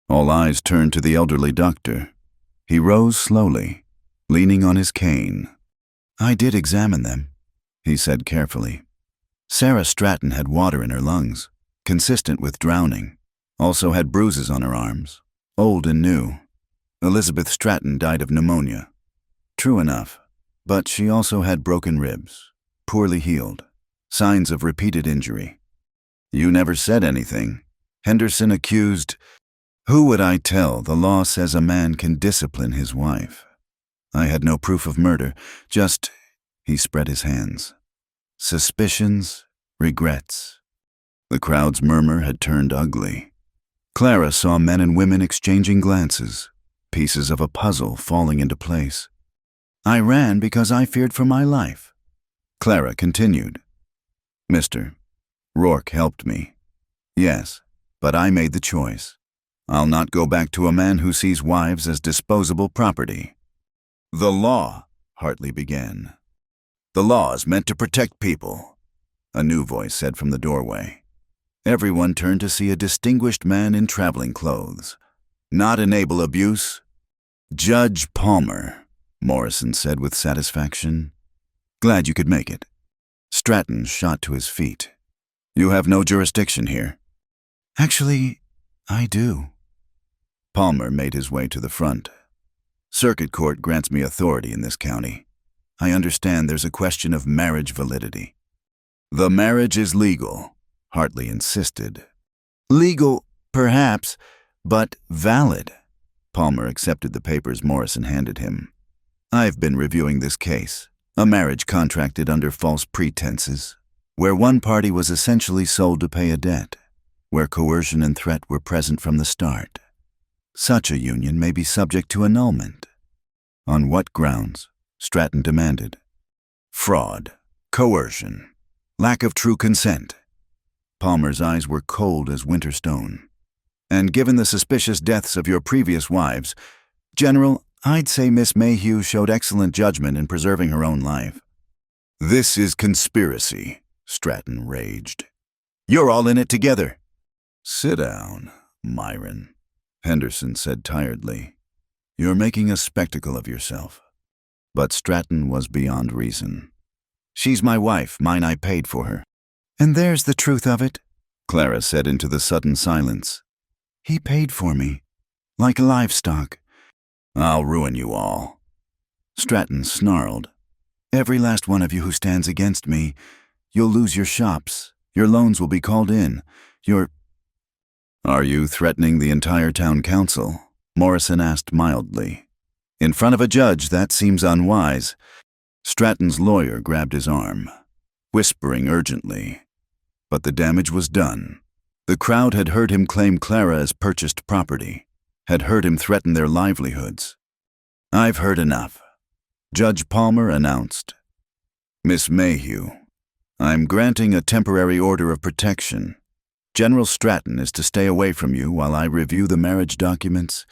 All eyes turned to the elderly doctor. He rose slowly, leaning on his cane. "I did examine them," he said carefully. Sarah Stratton had water in her lungs, consistent with drowning, also had bruises on her arms, old and new. Elizabeth Stratton died of pneumonia. True enough, but she also had broken ribs, poorly healed, signs of repeated injury. "You never said anything," Henderson accused. "Who would I tell? The law says a man can discipline his wife. I had no proof of murder, just," he spread his hands, "suspicions, regrets." The crowd's murmur had turned ugly. Clara saw men and women exchanging glances, pieces of a puzzle falling into place. "I ran because I feared for my life," Clara continued. "Mr. Rourke helped me. Yes, but I made the choice. I'll not go back to a man who sees wives as disposable property." "The law," Hartley began. "The law is meant to protect people," a new voice said from the doorway. Everyone turned to see a distinguished man in traveling clothes. "Not enable abuse." "Judge Palmer," Morrison said with satisfaction. "Glad you could make it." Stratton shot to his feet. "You have no jurisdiction here." "Actually, I do." Palmer made his way to the front. "Circuit Court grants me authority in this county. I understand there's a question of marriage validity." "The marriage is legal," Hartley insisted. "Legal, perhaps, but valid." Palmer accepted the papers Morrison handed him. "I've been reviewing this case, a marriage contracted under false pretenses, where one party was essentially sold to pay a debt, where coercion and threat were present from the start. Such a union may be subject to annulment." "On what grounds?" Stratton demanded. "Fraud, coercion, lack of true consent." Palmer's eyes were cold as winter stone. "And given the suspicious deaths of your previous wives, General, I'd say Miss Mayhew showed excellent judgment in preserving her own life." "This is conspiracy," Stratton raged. "You're all in it together." "Sit down, Myron," Henderson said tiredly. "You're making a spectacle of yourself." But Stratton was beyond reason. "She's my wife, mine I paid for her." "And there's the truth of it," Clara said into the sudden silence. "He paid for me, like livestock." "I'll ruin you all." Stratton snarled. "Every last one of you who stands against me, you'll lose your shops, your loans will be called in, your—" "Are you threatening the entire town council?" Morrison asked mildly. "In front of a judge, that seems unwise." Stratton's lawyer grabbed his arm, whispering urgently. But the damage was done. The crowd had heard him claim Clara as purchased property, had heard him threaten their livelihoods. "I've heard enough," Judge Palmer announced. "Miss Mayhew, I'm granting a temporary order of protection. General Stratton is to stay away from you while I review the marriage documents.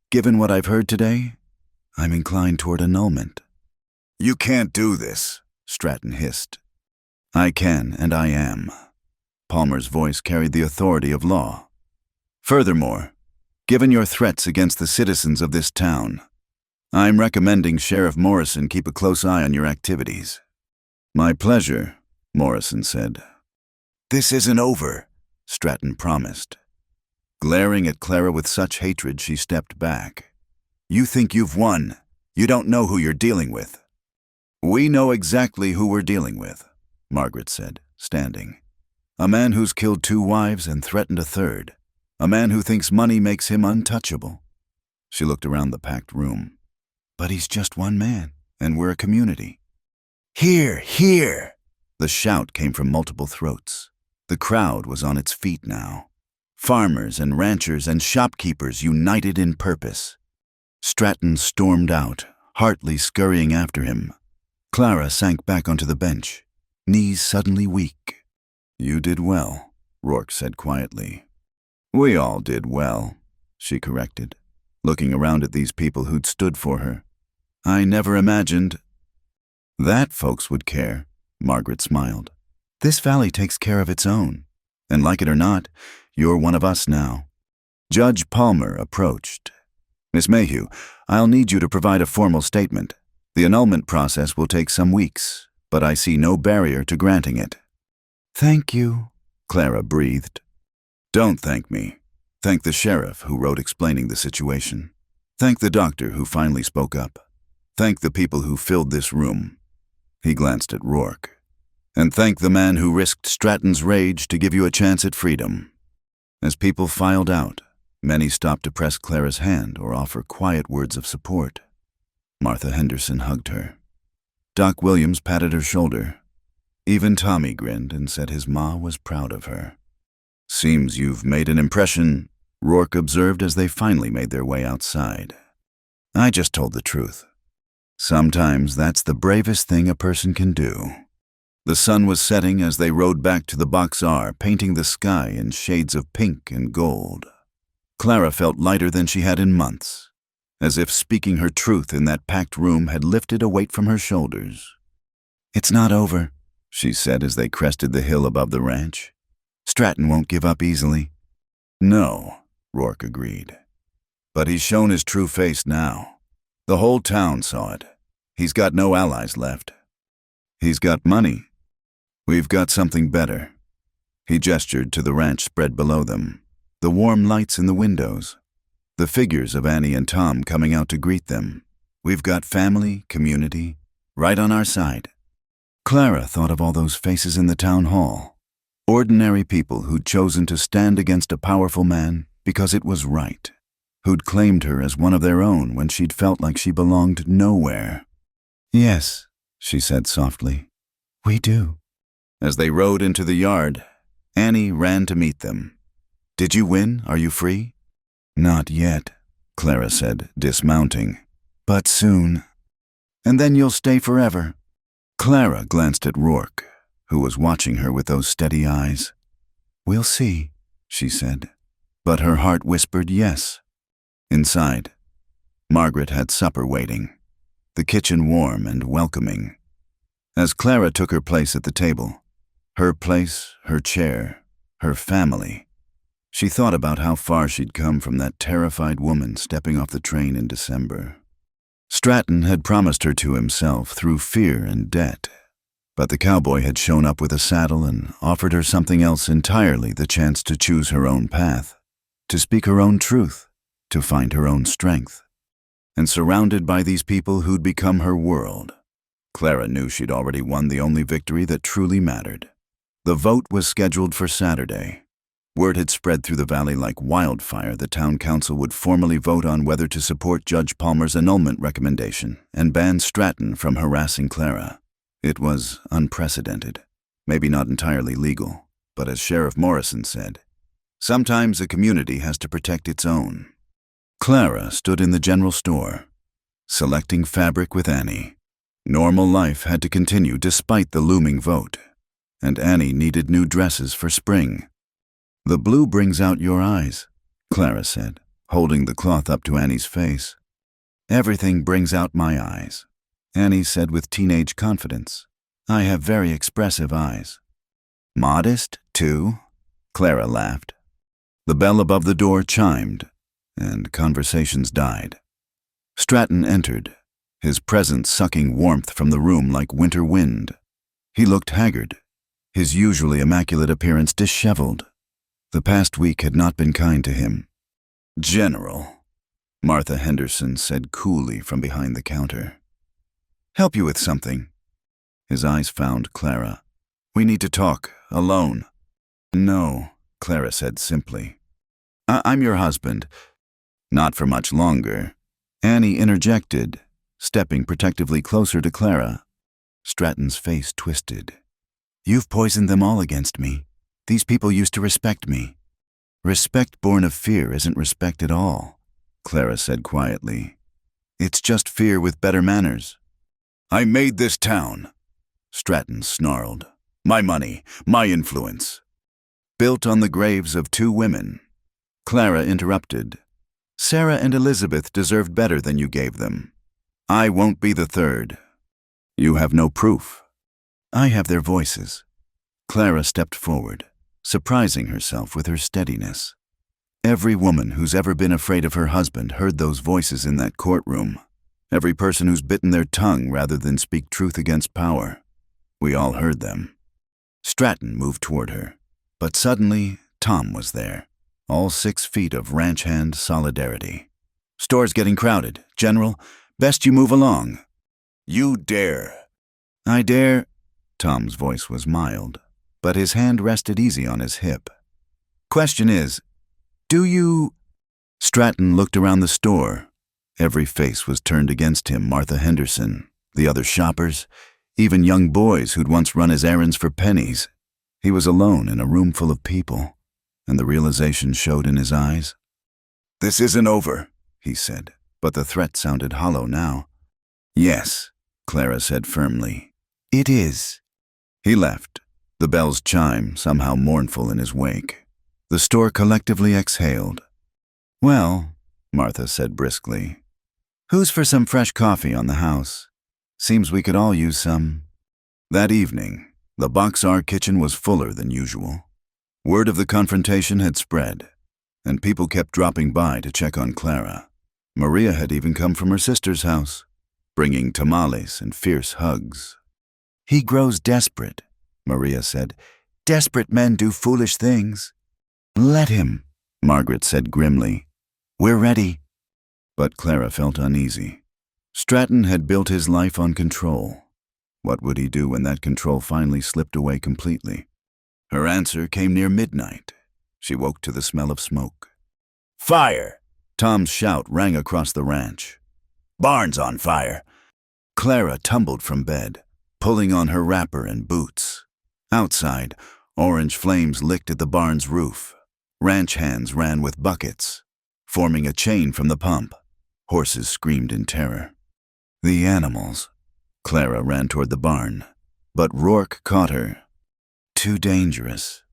Given what I've heard today, I'm inclined toward annulment." "You can't do this," Stratton hissed. "I can, and I am." Palmer's voice carried the authority of law. "Furthermore, given your threats against the citizens of this town, I'm recommending Sheriff Morrison keep a close eye on your activities." "My pleasure," Morrison said. "This isn't over," Stratton promised. Glaring at Clara with such hatred, she stepped back. "You think you've won. You don't know who you're dealing with." "We know exactly who we're dealing with," Margaret said, standing. "A man who's killed 2 wives and threatened a 3rd. A man who thinks money makes him untouchable." She looked around the packed room. "But he's just one man, and we're a community." "Hear, hear!" The shout came from multiple throats. The crowd was on its feet now. Farmers and ranchers and shopkeepers united in purpose. Stratton stormed out, Hartley scurrying after him. Clara sank back onto the bench, knees suddenly weak. "You did well," Rourke said quietly. "We all did well," she corrected, looking around at these people who'd stood for her. "I never imagined that folks would care," Margaret smiled. "This valley takes care of its own. And like it or not, you're one of us now." Judge Palmer approached. "Miss Mayhew, I'll need you to provide a formal statement. The annulment process will take some weeks, but I see no barrier to granting it." "Thank you," Clara breathed. "Don't thank me. Thank the sheriff who wrote explaining the situation. Thank the doctor who finally spoke up. Thank the people who filled this room." He glanced at Rourke. "And thank the man who risked Stratton's rage to give you a chance at freedom." As people filed out, many stopped to press Clara's hand or offer quiet words of support. Martha Henderson hugged her. Doc Williams patted her shoulder. Even Tommy grinned and said his ma was proud of her. "Seems you've made an impression," Rourke observed as they finally made their way outside. "I just told the truth. Sometimes that's the bravest thing a person can do." The sun was setting as they rode back to the Box R, painting the sky in shades of pink and gold. Clara felt lighter than she had in months, as if speaking her truth in that packed room had lifted a weight from her shoulders. "It's not over," she said as they crested the hill above the ranch. "Stratton won't give up easily." "No," Rourke agreed. "But he's shown his true face now. The whole town saw it. He's got no allies left. He's got money. We've got something better." He gestured to the ranch spread below them, the warm lights in the windows, the figures of Annie and Tom coming out to greet them. "We've got family, community, right on our side." Clara thought of all those faces in the town hall, ordinary people who'd chosen to stand against a powerful man because it was right, who'd claimed her as one of their own when she'd felt like she belonged nowhere. "Yes," she said softly, "we do." As they rode into the yard, Annie ran to meet them. "Did you win? Are you free?" "Not yet," Clara said, dismounting. "But soon. And then you'll stay forever." Clara glanced at Rourke, who was watching her with those steady eyes. "We'll see," she said, but her heart whispered yes. Inside, Margaret had supper waiting, the kitchen warm and welcoming. As Clara took her place at the table, her place, her chair, her family, she thought about how far she'd come from that terrified woman stepping off the train in December. Stratton had promised her to himself through fear and debt, but the cowboy had shown up with a saddle and offered her something else entirely, the chance to choose her own path, to speak her own truth, to find her own strength. And surrounded by these people who'd become her world, Clara knew she'd already won the only victory that truly mattered. The vote was scheduled for Saturday. Word had spread through the valley like wildfire the town council would formally vote on whether to support Judge Palmer's annulment recommendation and ban Stratton from harassing Clara. It was unprecedented, maybe not entirely legal, but as Sheriff Morrison said, sometimes a community has to protect its own. Clara stood in the general store, selecting fabric with Annie. Normal life had to continue despite the looming vote, and Annie needed new dresses for spring. "The blue brings out your eyes," Clara said, holding the cloth up to Annie's face. "Everything brings out my eyes," Annie said with teenage confidence. "I have very expressive eyes." "Modest, too?" Clara laughed. The bell above the door chimed, and conversations died. Stratton entered, his presence sucking warmth from the room like winter wind. He looked haggard, his usually immaculate appearance disheveled. The past week had not been kind to him. "General," Martha Henderson said coolly from behind the counter. "Help you with something?" His eyes found Clara. "We need to talk, alone." "No," Clara said simply. I'm your husband." "Not for much longer," Annie interjected, stepping protectively closer to Clara. Stratton's face twisted. "You've poisoned them all against me. These people used to respect me." "Respect born of fear isn't respect at all," Clara said quietly. "It's just fear with better manners." "I made this town," Stratton snarled. "My money, my influence." "Built on the graves of 2 women. Clara interrupted. "Sarah and Elizabeth deserved better than you gave them. I won't be the 3rd. "You have no proof." "I have their voices." Clara stepped forward, surprising herself with her steadiness. Every woman who's ever been afraid of her husband heard those voices in that courtroom. Every person who's bitten their tongue rather than speak truth against power. We all heard them. Stratton moved toward her, but suddenly Tom was there. All 6 feet of ranch hand solidarity. "Store's getting crowded. General, best you move along." "You dare." "I dare." Tom's voice was mild, but his hand rested easy on his hip. "Question is, do you—" Stratton looked around the store. Every face was turned against him, Martha Henderson, the other shoppers, even young boys who'd once run his errands for pennies. He was alone in a room full of people, and the realization showed in his eyes. "This isn't over," he said, but the threat sounded hollow now. "Yes," Clara said firmly. "It is." He left, the bells chime, somehow mournful in his wake. The store collectively exhaled. "Well," Martha said briskly, "who's for some fresh coffee on the house? Seems we could all use some." That evening, the Box R kitchen was fuller than usual. Word of the confrontation had spread, and people kept dropping by to check on Clara. Maria had even come from her sister's house, bringing tamales and fierce hugs. "He grows desperate," Maria said. "Desperate men do foolish things." "Let him," Margaret said grimly. "We're ready." But Clara felt uneasy. Stratton had built his life on control. What would he do when that control finally slipped away completely? Her answer came near midnight. She woke to the smell of smoke. "Fire!" Tom's shout rang across the ranch. "Barn's on fire!" Clara tumbled from bed, pulling on her wrapper and boots. Outside, orange flames licked at the barn's roof. Ranch hands ran with buckets, forming a chain from the pump. Horses screamed in terror. The animals. Clara ran toward the barn, but Rourke caught her. Too dangerous.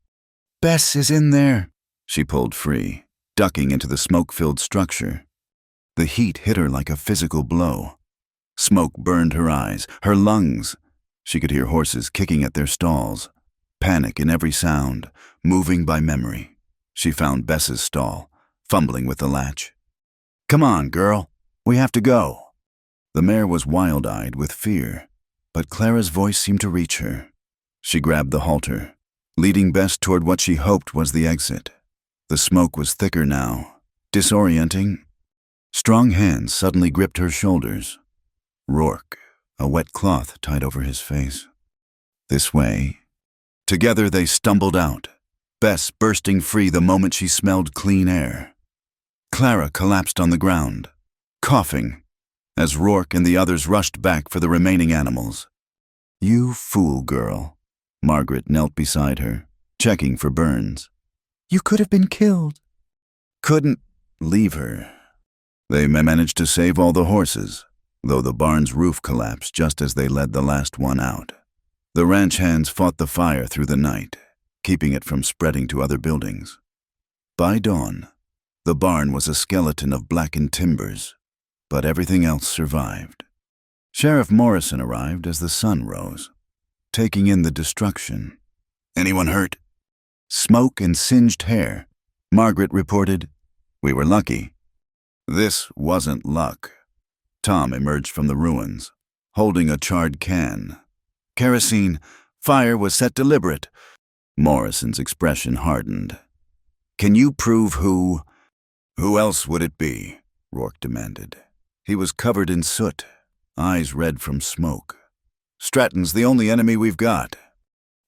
"Bess is in there." She pulled free, ducking into the smoke-filled structure. The heat hit her like a physical blow. Smoke burned her eyes, her lungs. She could hear horses kicking at their stalls, panic in every sound, moving by memory. She found Bess's stall, fumbling with the latch. "Come on, girl. We have to go." The mare was wild-eyed with fear, but Clara's voice seemed to reach her. She grabbed the halter, leading Bess toward what she hoped was the exit. The smoke was thicker now, disorienting. Strong hands suddenly gripped her shoulders. Rourke, a wet cloth tied over his face. "This way." Together they stumbled out, Bess bursting free the moment she smelled clean air. Clara collapsed on the ground, coughing, as Rourke and the others rushed back for the remaining animals. "You fool girl." Margaret knelt beside her, checking for burns. "You could have been killed." "Couldn't leave her." They managed to save all the horses, though the barn's roof collapsed just as they led the last one out. The ranch hands fought the fire through the night, keeping it from spreading to other buildings. By dawn, the barn was a skeleton of blackened timbers, but everything else survived. Sheriff Morrison arrived as the sun rose, taking in the destruction. "Anyone hurt?" "Smoke and singed hair," Margaret reported. "We were lucky." This wasn't luck. Tom emerged from the ruins, holding a charred can. "Kerosene, Fire was set deliberate. Morrison's expression hardened. Can you prove who? Who else would it be? Rourke demanded. He was covered in soot, eyes red from smoke. Stratton's the only enemy we've got.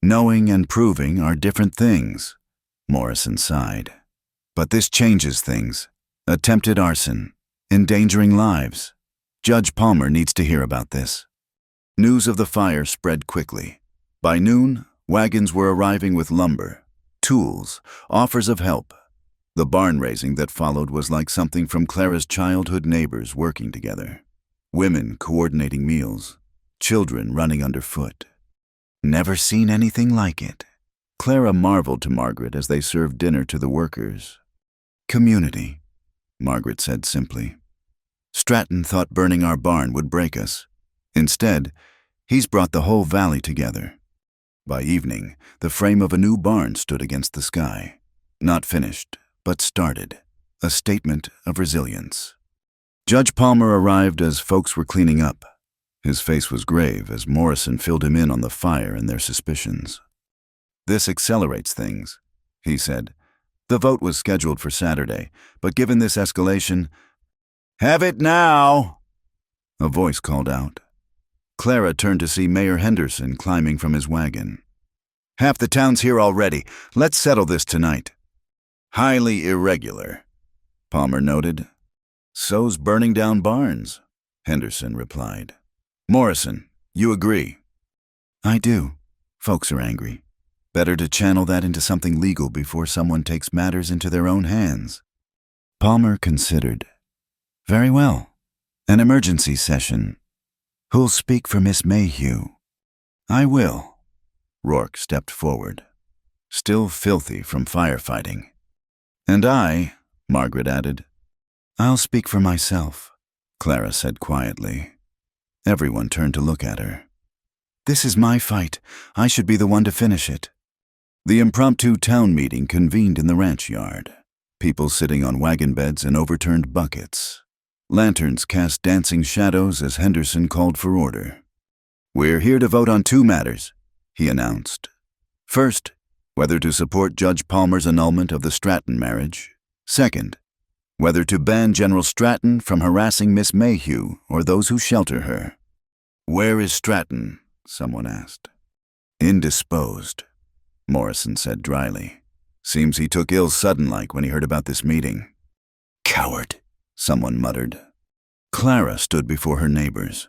Knowing and proving are different things, Morrison sighed. But this changes things. Attempted arson, endangering lives. Judge Palmer needs to hear about this. News of the fire spread quickly. By noon, wagons were arriving with lumber, tools, offers of help. The barn raising that followed was like something from Clara's childhood neighbors working together. Women coordinating meals, children running underfoot. Never seen anything like it. Clara marveled to Margaret as they served dinner to the workers. Community, Margaret said simply. Stratton thought burning our barn would break us. Instead, he's brought the whole valley together. By evening, the frame of a new barn stood against the sky. Not finished, but started. A statement of resilience. Judge Palmer arrived as folks were cleaning up. His face was grave as Morrison filled him in on the fire and their suspicions. This accelerates things, he said. The vote was scheduled for Saturday, but given this escalation, "Have it now!" A voice called out. Clara turned to see Mayor Henderson climbing from his wagon. "Half the town's here already. Let's settle this tonight." "Highly irregular," Palmer noted. "So's burning down barns," Henderson replied. "Morrison, you agree?" "I do. Folks are angry. Better to channel that into something legal before someone takes matters into their own hands." Palmer considered. "Very well. An emergency session. Who'll speak for Miss Mayhew?" "I will." Rourke stepped forward, still filthy from firefighting. "And I," Margaret added. "I'll speak for myself," Clara said quietly. Everyone turned to look at her. "This is my fight. I should be the one to finish it." The impromptu town meeting convened in the ranch yard. People sitting on wagon beds and overturned buckets. Lanterns cast dancing shadows as Henderson called for order. "We're here to vote on two matters," he announced. "First, whether to support Judge Palmer's annulment of the Stratton marriage. Second, whether to ban General Stratton from harassing Miss Mayhew or those who shelter her." "Where is Stratton?" someone asked. "Indisposed," Morrison said dryly. "Seems he took ill sudden-like when he heard about this meeting." "Coward," someone muttered. Clara stood before her neighbors.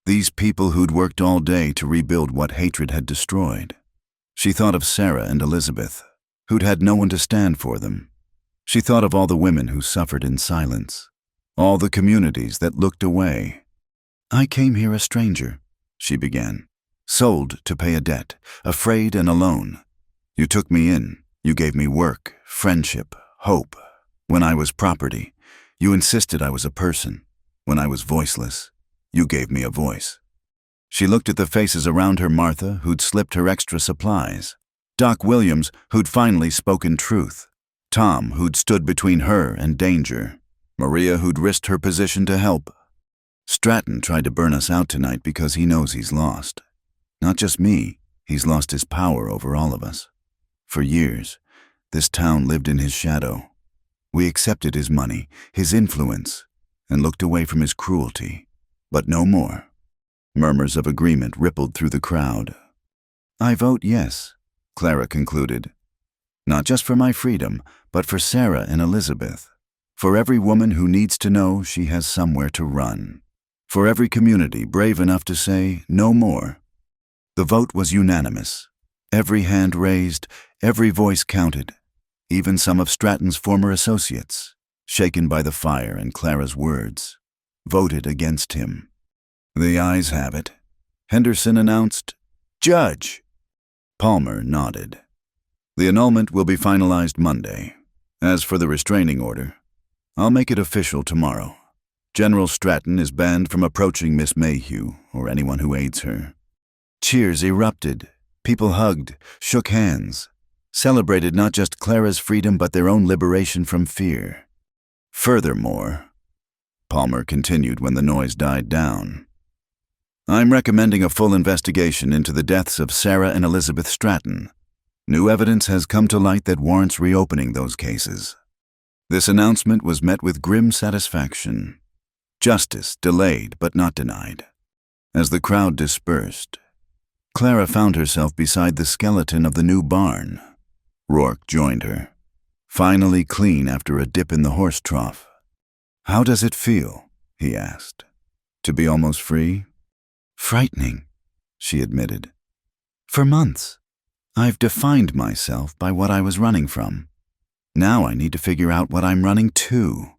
These people who'd worked all day to rebuild what hatred had destroyed. She thought of Sarah and Elizabeth, who'd had no one to stand for them. She thought of all the women who suffered in silence, all the communities that looked away. "I came here a stranger," she began, "sold to pay a debt, afraid and alone. You took me in, you gave me work, friendship, hope. When I was property, you insisted I was a person. When I was voiceless, you gave me a voice." She looked at the faces around her, Martha, who'd slipped her extra supplies, Doc Williams, who'd finally spoken truth, Tom, who'd stood between her and danger, Maria, who'd risked her position to help. Stratton tried to burn us out tonight because he knows he's lost. Not just me, he's lost his power over all of us. For years, this town lived in his shadow. We accepted his money, his influence, and looked away from his cruelty. But no more. Murmurs of agreement rippled through the crowd. "I vote yes," Clara concluded. "Not just for my freedom, but for Sarah and Elizabeth. For every woman who needs to know she has somewhere to run. For every community brave enough to say no more." The vote was unanimous. Every hand raised, every voice counted. Even some of Stratton's former associates, shaken by the fire and Clara's words, voted against him. "The ayes have it," Henderson announced. "Judge!" Palmer nodded. "The annulment will be finalized Monday. As for the restraining order, I'll make it official tomorrow. General Stratton is banned from approaching Miss Mayhew or anyone who aids her." Cheers erupted. People hugged, shook hands, celebrated not just Clara's freedom but their own liberation from fear. "Furthermore," Palmer continued when the noise died down, I'm recommending a full investigation into the deaths of Sarah and Elizabeth Stratton. New evidence has come to light that warrants reopening those cases. This announcement was met with grim satisfaction. Justice delayed but not denied. As the crowd dispersed, Clara found herself beside the skeleton of the new barn. Rourke joined her, finally clean after a dip in the horse trough. "How does it feel?" he asked. "To be almost free?" "Frightening," she admitted. "For months, I've defined myself by what I was running from. Now I need to figure out what I'm running to."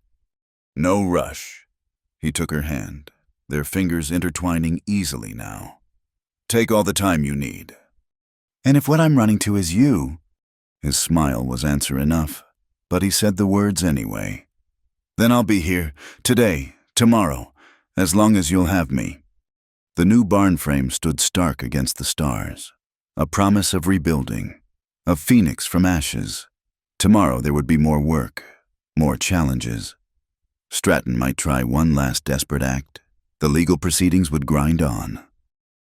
"No rush." He took her hand, their fingers intertwining easily now. "Take all the time you need." "And if what I'm running to is you?" His smile was answer enough, but he said the words anyway. "Then I'll be here, today, tomorrow, as long as you'll have me." The new barn frame stood stark against the stars, a promise of rebuilding, a phoenix from ashes. Tomorrow there would be more work, more challenges. Stratton might try one last desperate act. The legal proceedings would grind on.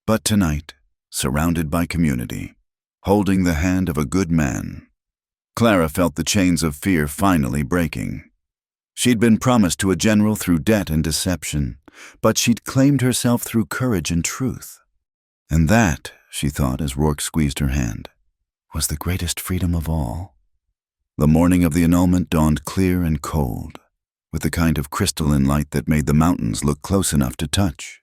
But tonight, surrounded by community, holding the hand of a good man, Clara felt the chains of fear finally breaking. She'd been promised to a general through debt and deception, but she'd claimed herself through courage and truth. And that, she thought as Rourke squeezed her hand, was the greatest freedom of all. The morning of the annulment dawned clear and cold, with the kind of crystalline light that made the mountains look close enough to touch.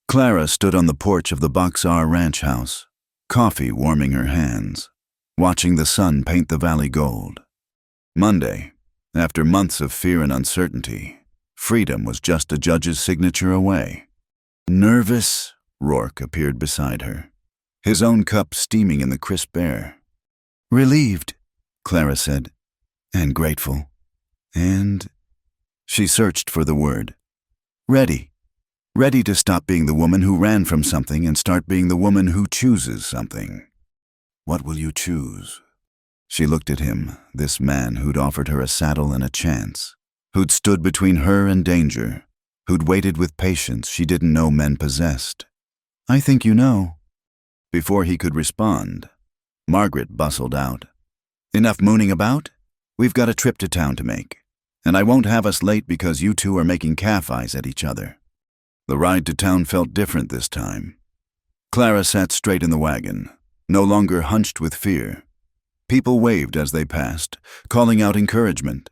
Clara stood on the porch of the Box R ranch house, coffee warming her hands, watching the sun paint the valley gold. Monday, after months of fear and uncertainty, freedom was just a judge's signature away. Nervous, Rourke appeared beside her, his own cup steaming in the crisp air. "Relieved," Clara said, "and grateful. And—" she searched for the word. "Ready. Ready to stop being the woman who ran from something and start being the woman who chooses something." "What will you choose?" She looked at him, this man who'd offered her a saddle and a chance, who'd stood between her and danger, who'd waited with patience she didn't know men possessed. "I think you know." Before he could respond, Margaret bustled out. "Enough mooning about? We've got a trip to town to make, and I won't have us late because you two are making calf eyes at each other." The ride to town felt different this time. Clara sat straight in the wagon, no longer hunched with fear. People waved as they passed, calling out encouragement.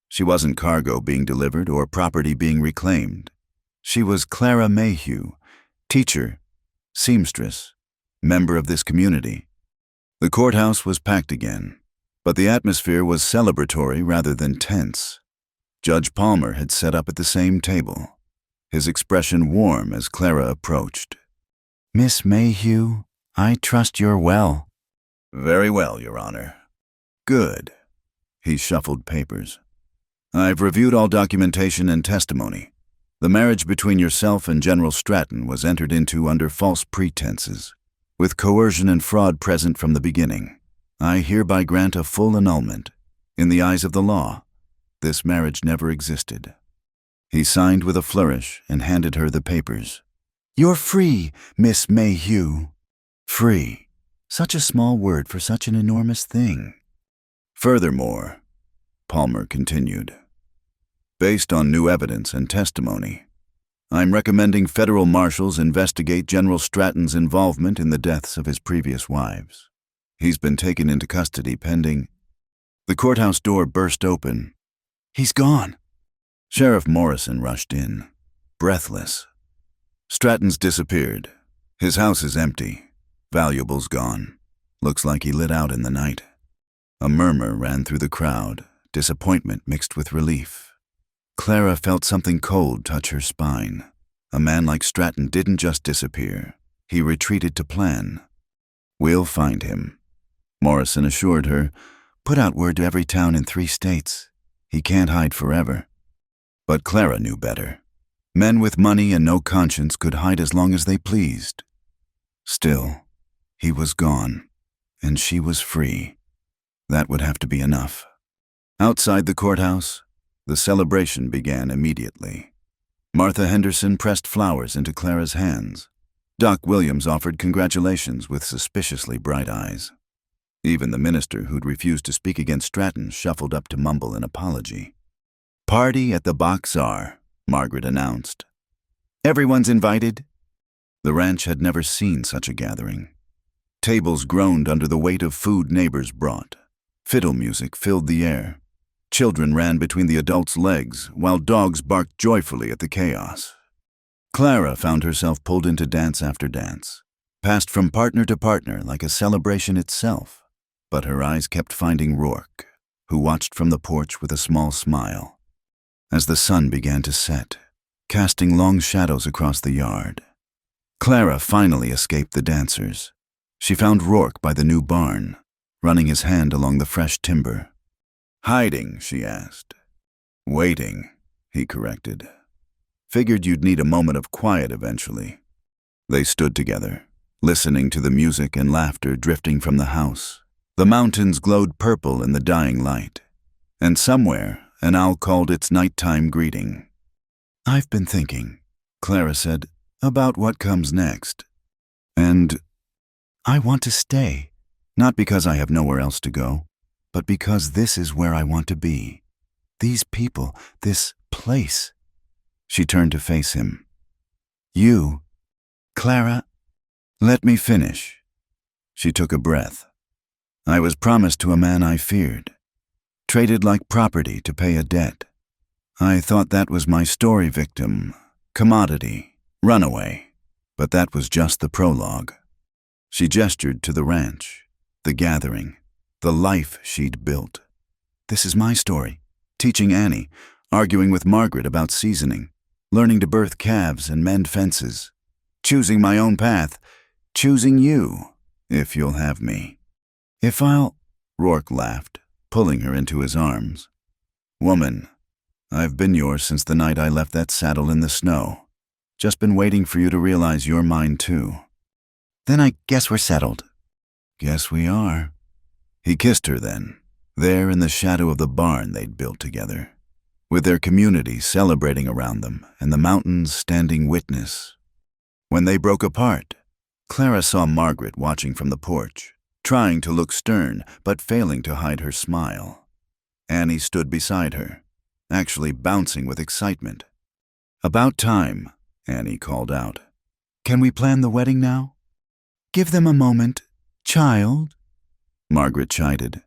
She wasn't cargo being delivered or property being reclaimed. She was Clara Mayhew, teacher, seamstress, member of this community. The courthouse was packed again, but the atmosphere was celebratory rather than tense. Judge Palmer had set up at the same table, his expression warm as Clara approached. "Miss Mayhew, I trust you're well." "Very well, Your Honor." "Good." He shuffled papers. "I've reviewed all documentation and testimony. The marriage between yourself and General Stratton was entered into under false pretenses, with coercion and fraud present from the beginning. I hereby grant a full annulment. In the eyes of the law, this marriage never existed." He signed with a flourish and handed her the papers. "You're free, Miss Mayhew." Free. Such a small word for such an enormous thing. "Furthermore," Palmer continued, "based on new evidence and testimony, I'm recommending federal marshals investigate General Stratton's involvement in the deaths of his previous wives. He's been taken into custody pending—" The courthouse door burst open. "He's gone." Sheriff Morrison rushed in, breathless. "Stratton's disappeared. His house is empty. Valuables gone. Looks like he lit out in the night." A murmur ran through the crowd, disappointment mixed with relief. Clara felt something cold touch her spine. A man like Stratton didn't just disappear. He retreated to plan. "We'll find him," Morrison assured her. "Put out word to every town in 3 states. He can't hide forever." But Clara knew better. Men with money and no conscience could hide as long as they pleased. Still, he was gone, and she was free. That would have to be enough. Outside the courthouse, the celebration began immediately. Martha Henderson pressed flowers into Clara's hands. Doc Williams offered congratulations with suspiciously bright eyes. Even the minister who'd refused to speak against Stratton shuffled up to mumble an apology. "Party at the Box R," Margaret announced. "Everyone's invited." The ranch had never seen such a gathering. Tables groaned under the weight of food neighbors brought. Fiddle music filled the air. Children ran between the adults' legs, while dogs barked joyfully at the chaos. Clara found herself pulled into dance after dance, passed from partner to partner like a celebration itself. But her eyes kept finding Rourke, who watched from the porch with a small smile. As the sun began to set, casting long shadows across the yard, Clara finally escaped the dancers. She found Rourke by the new barn, running his hand along the fresh timber. "Hiding?" she asked. "Waiting," he corrected. "Figured you'd need a moment of quiet eventually." They stood together, listening to the music and laughter drifting from the house. The mountains glowed purple in the dying light, and somewhere an owl called its nighttime greeting. "I've been thinking," Clara said, "about what comes next. And I want to stay, not because I have nowhere else to go, but because this is where I want to be. These people, this place." She turned to face him. "You, Clara, let me finish." She took a breath. "I was promised to a man I feared, traded like property to pay a debt. I thought that was my story victim, commodity, runaway, but that was just the prologue." She gestured to the ranch, the gathering, the life she'd built. "This is my story, teaching Annie, arguing with Margaret about seasoning, learning to birth calves and mend fences, choosing my own path, choosing you, if you'll have me. If I'll—" Rourke laughed, pulling her into his arms. "Woman, I've been yours since the night I left that saddle in the snow. Just been waiting for you to realize you're mine too." "Then I guess we're settled." "Guess we are." He kissed her then, there in the shadow of the barn they'd built together, with their community celebrating around them and the mountains standing witness. When they broke apart, Clara saw Margaret watching from the porch, trying to look stern but failing to hide her smile. Annie stood beside her, actually bouncing with excitement. "About time," Annie called out. "Can we plan the wedding now?" "Give them a moment, child," Margaret chided,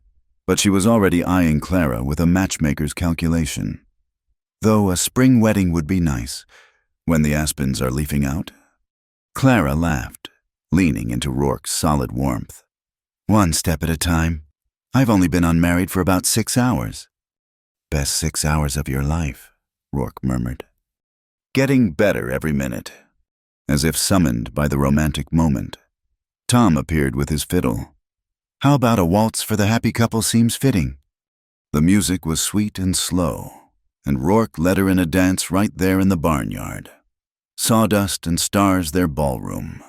but she was already eyeing Clara with a matchmaker's calculation. "Though a spring wedding would be nice, when the aspens are leafing out." Clara laughed, leaning into Rourke's solid warmth. "One step at a time. I've only been unmarried for about 6 hours." "Best 6 hours of your life," Rourke murmured. "Getting better every minute." As if summoned by the romantic moment, Tom appeared with his fiddle. "How about a waltz for the happy couple seems fitting." The music was sweet and slow, and Rourke led her in a dance right there in the barnyard. Sawdust and stars their ballroom.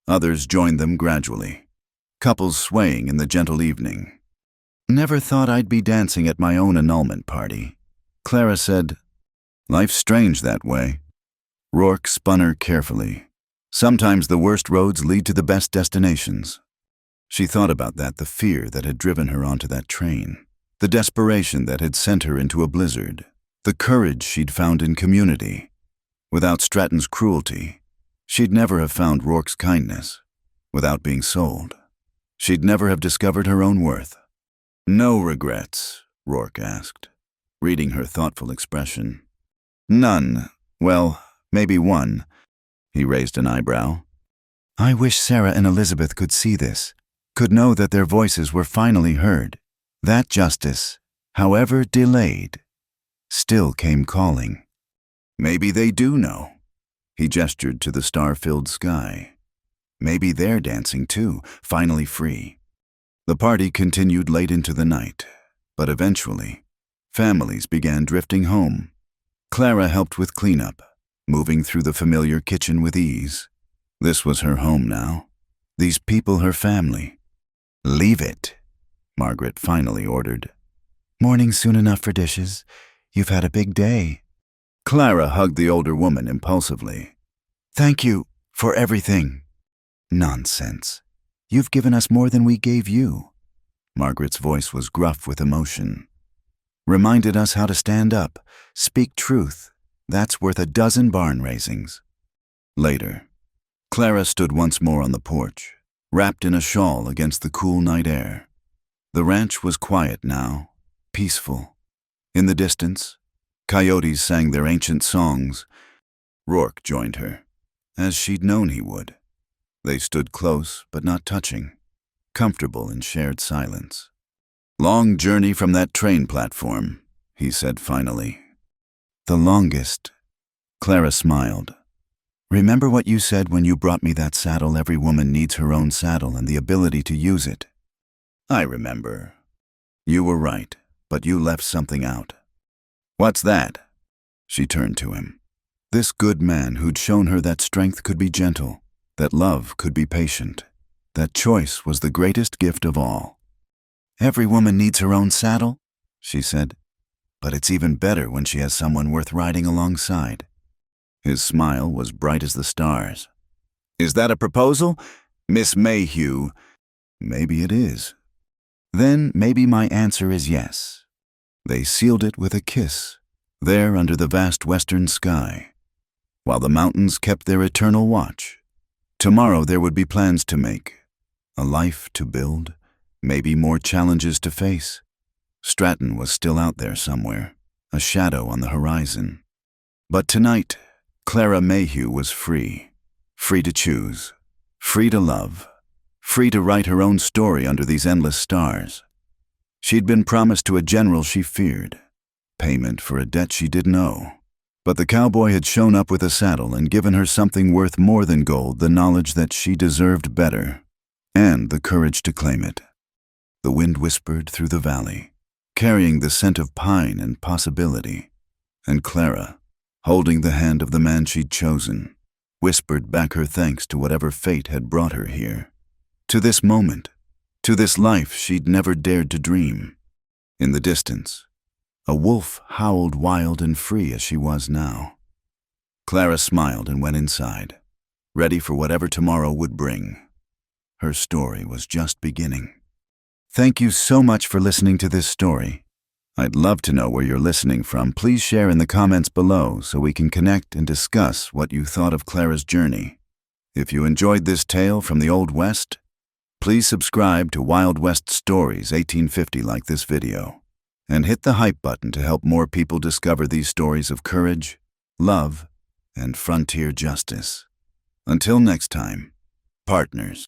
Others joined them gradually, couples swaying in the gentle evening. "Never thought I'd be dancing at my own annulment party," Clara said. "Life's strange that way." Rourke spun her carefully. "Sometimes the worst roads lead to the best destinations." She thought about that, the fear that had driven her onto that train, the desperation that had sent her into a blizzard, the courage she'd found in community. Without Stratton's cruelty, she'd never have found Rourke's kindness. Without being sold, she'd never have discovered her own worth. "No regrets?" Rourke asked, reading her thoughtful expression. "None. Well, maybe one." He raised an eyebrow. "I wish Sarah and Elizabeth could see this, could know that their voices were finally heard. That justice, however delayed, still came calling." "Maybe they do know." He gestured to the star-filled sky. "Maybe they're dancing too, finally free." The party continued late into the night, but eventually, families began drifting home. Clara helped with cleanup, moving through the familiar kitchen with ease. This was her home now. These people her family. "Leave it," Margaret finally ordered. "Morning soon enough for dishes. You've had a big day." Clara hugged the older woman impulsively. "Thank you for everything." "Nonsense. You've given us more than we gave you." Margaret's voice was gruff with emotion. "Reminded us how to stand up, speak truth. That's worth a dozen barn raisings." Later, Clara stood once more on the porch, wrapped in a shawl against the cool night air. The ranch was quiet now, peaceful. In the distance, coyotes sang their ancient songs. Rourke joined her, as she'd known he would. They stood close but not touching, comfortable in shared silence. "Long journey from that train platform," he said finally. "The longest." Clara smiled. "Remember what you said when you brought me that saddle? Every woman needs her own saddle and the ability to use it." "I remember. You were right, but you left something out." "What's that?" She turned to him. This good man who'd shown her that strength could be gentle, that love could be patient, that choice was the greatest gift of all. "Every woman needs her own saddle," she said, "but it's even better when she has someone worth riding alongside." His smile was bright as the stars. "Is that a proposal, Miss Mayhew?" "Maybe it is." "Then maybe my answer is yes." They sealed it with a kiss, there under the vast western sky, while the mountains kept their eternal watch. Tomorrow there would be plans to make, a life to build, maybe more challenges to face. Stratton was still out there somewhere, a shadow on the horizon. But tonight, Clara Mayhew was free, free to choose, free to love, free to write her own story under these endless stars. She'd been promised to a general she feared, payment for a debt she didn't owe. But the cowboy had shown up with a saddle and given her something worth more than gold, the knowledge that she deserved better, and the courage to claim it. The wind whispered through the valley, carrying the scent of pine and possibility, and Clara, holding the hand of the man she'd chosen, whispered back her thanks to whatever fate had brought her here, to this moment, to this life she'd never dared to dream. In the distance, a wolf howled wild and free as she was now. Clara smiled and went inside, ready for whatever tomorrow would bring. Her story was just beginning. Thank you so much for listening to this story. I'd love to know where you're listening from. Please share in the comments below so we can connect and discuss what you thought of Clara's journey. If you enjoyed this tale from the Old West, please subscribe to Wild West Stories 1850 like this video, and hit the hype button to help more people discover these stories of courage, love, and frontier justice. Until next time, partners.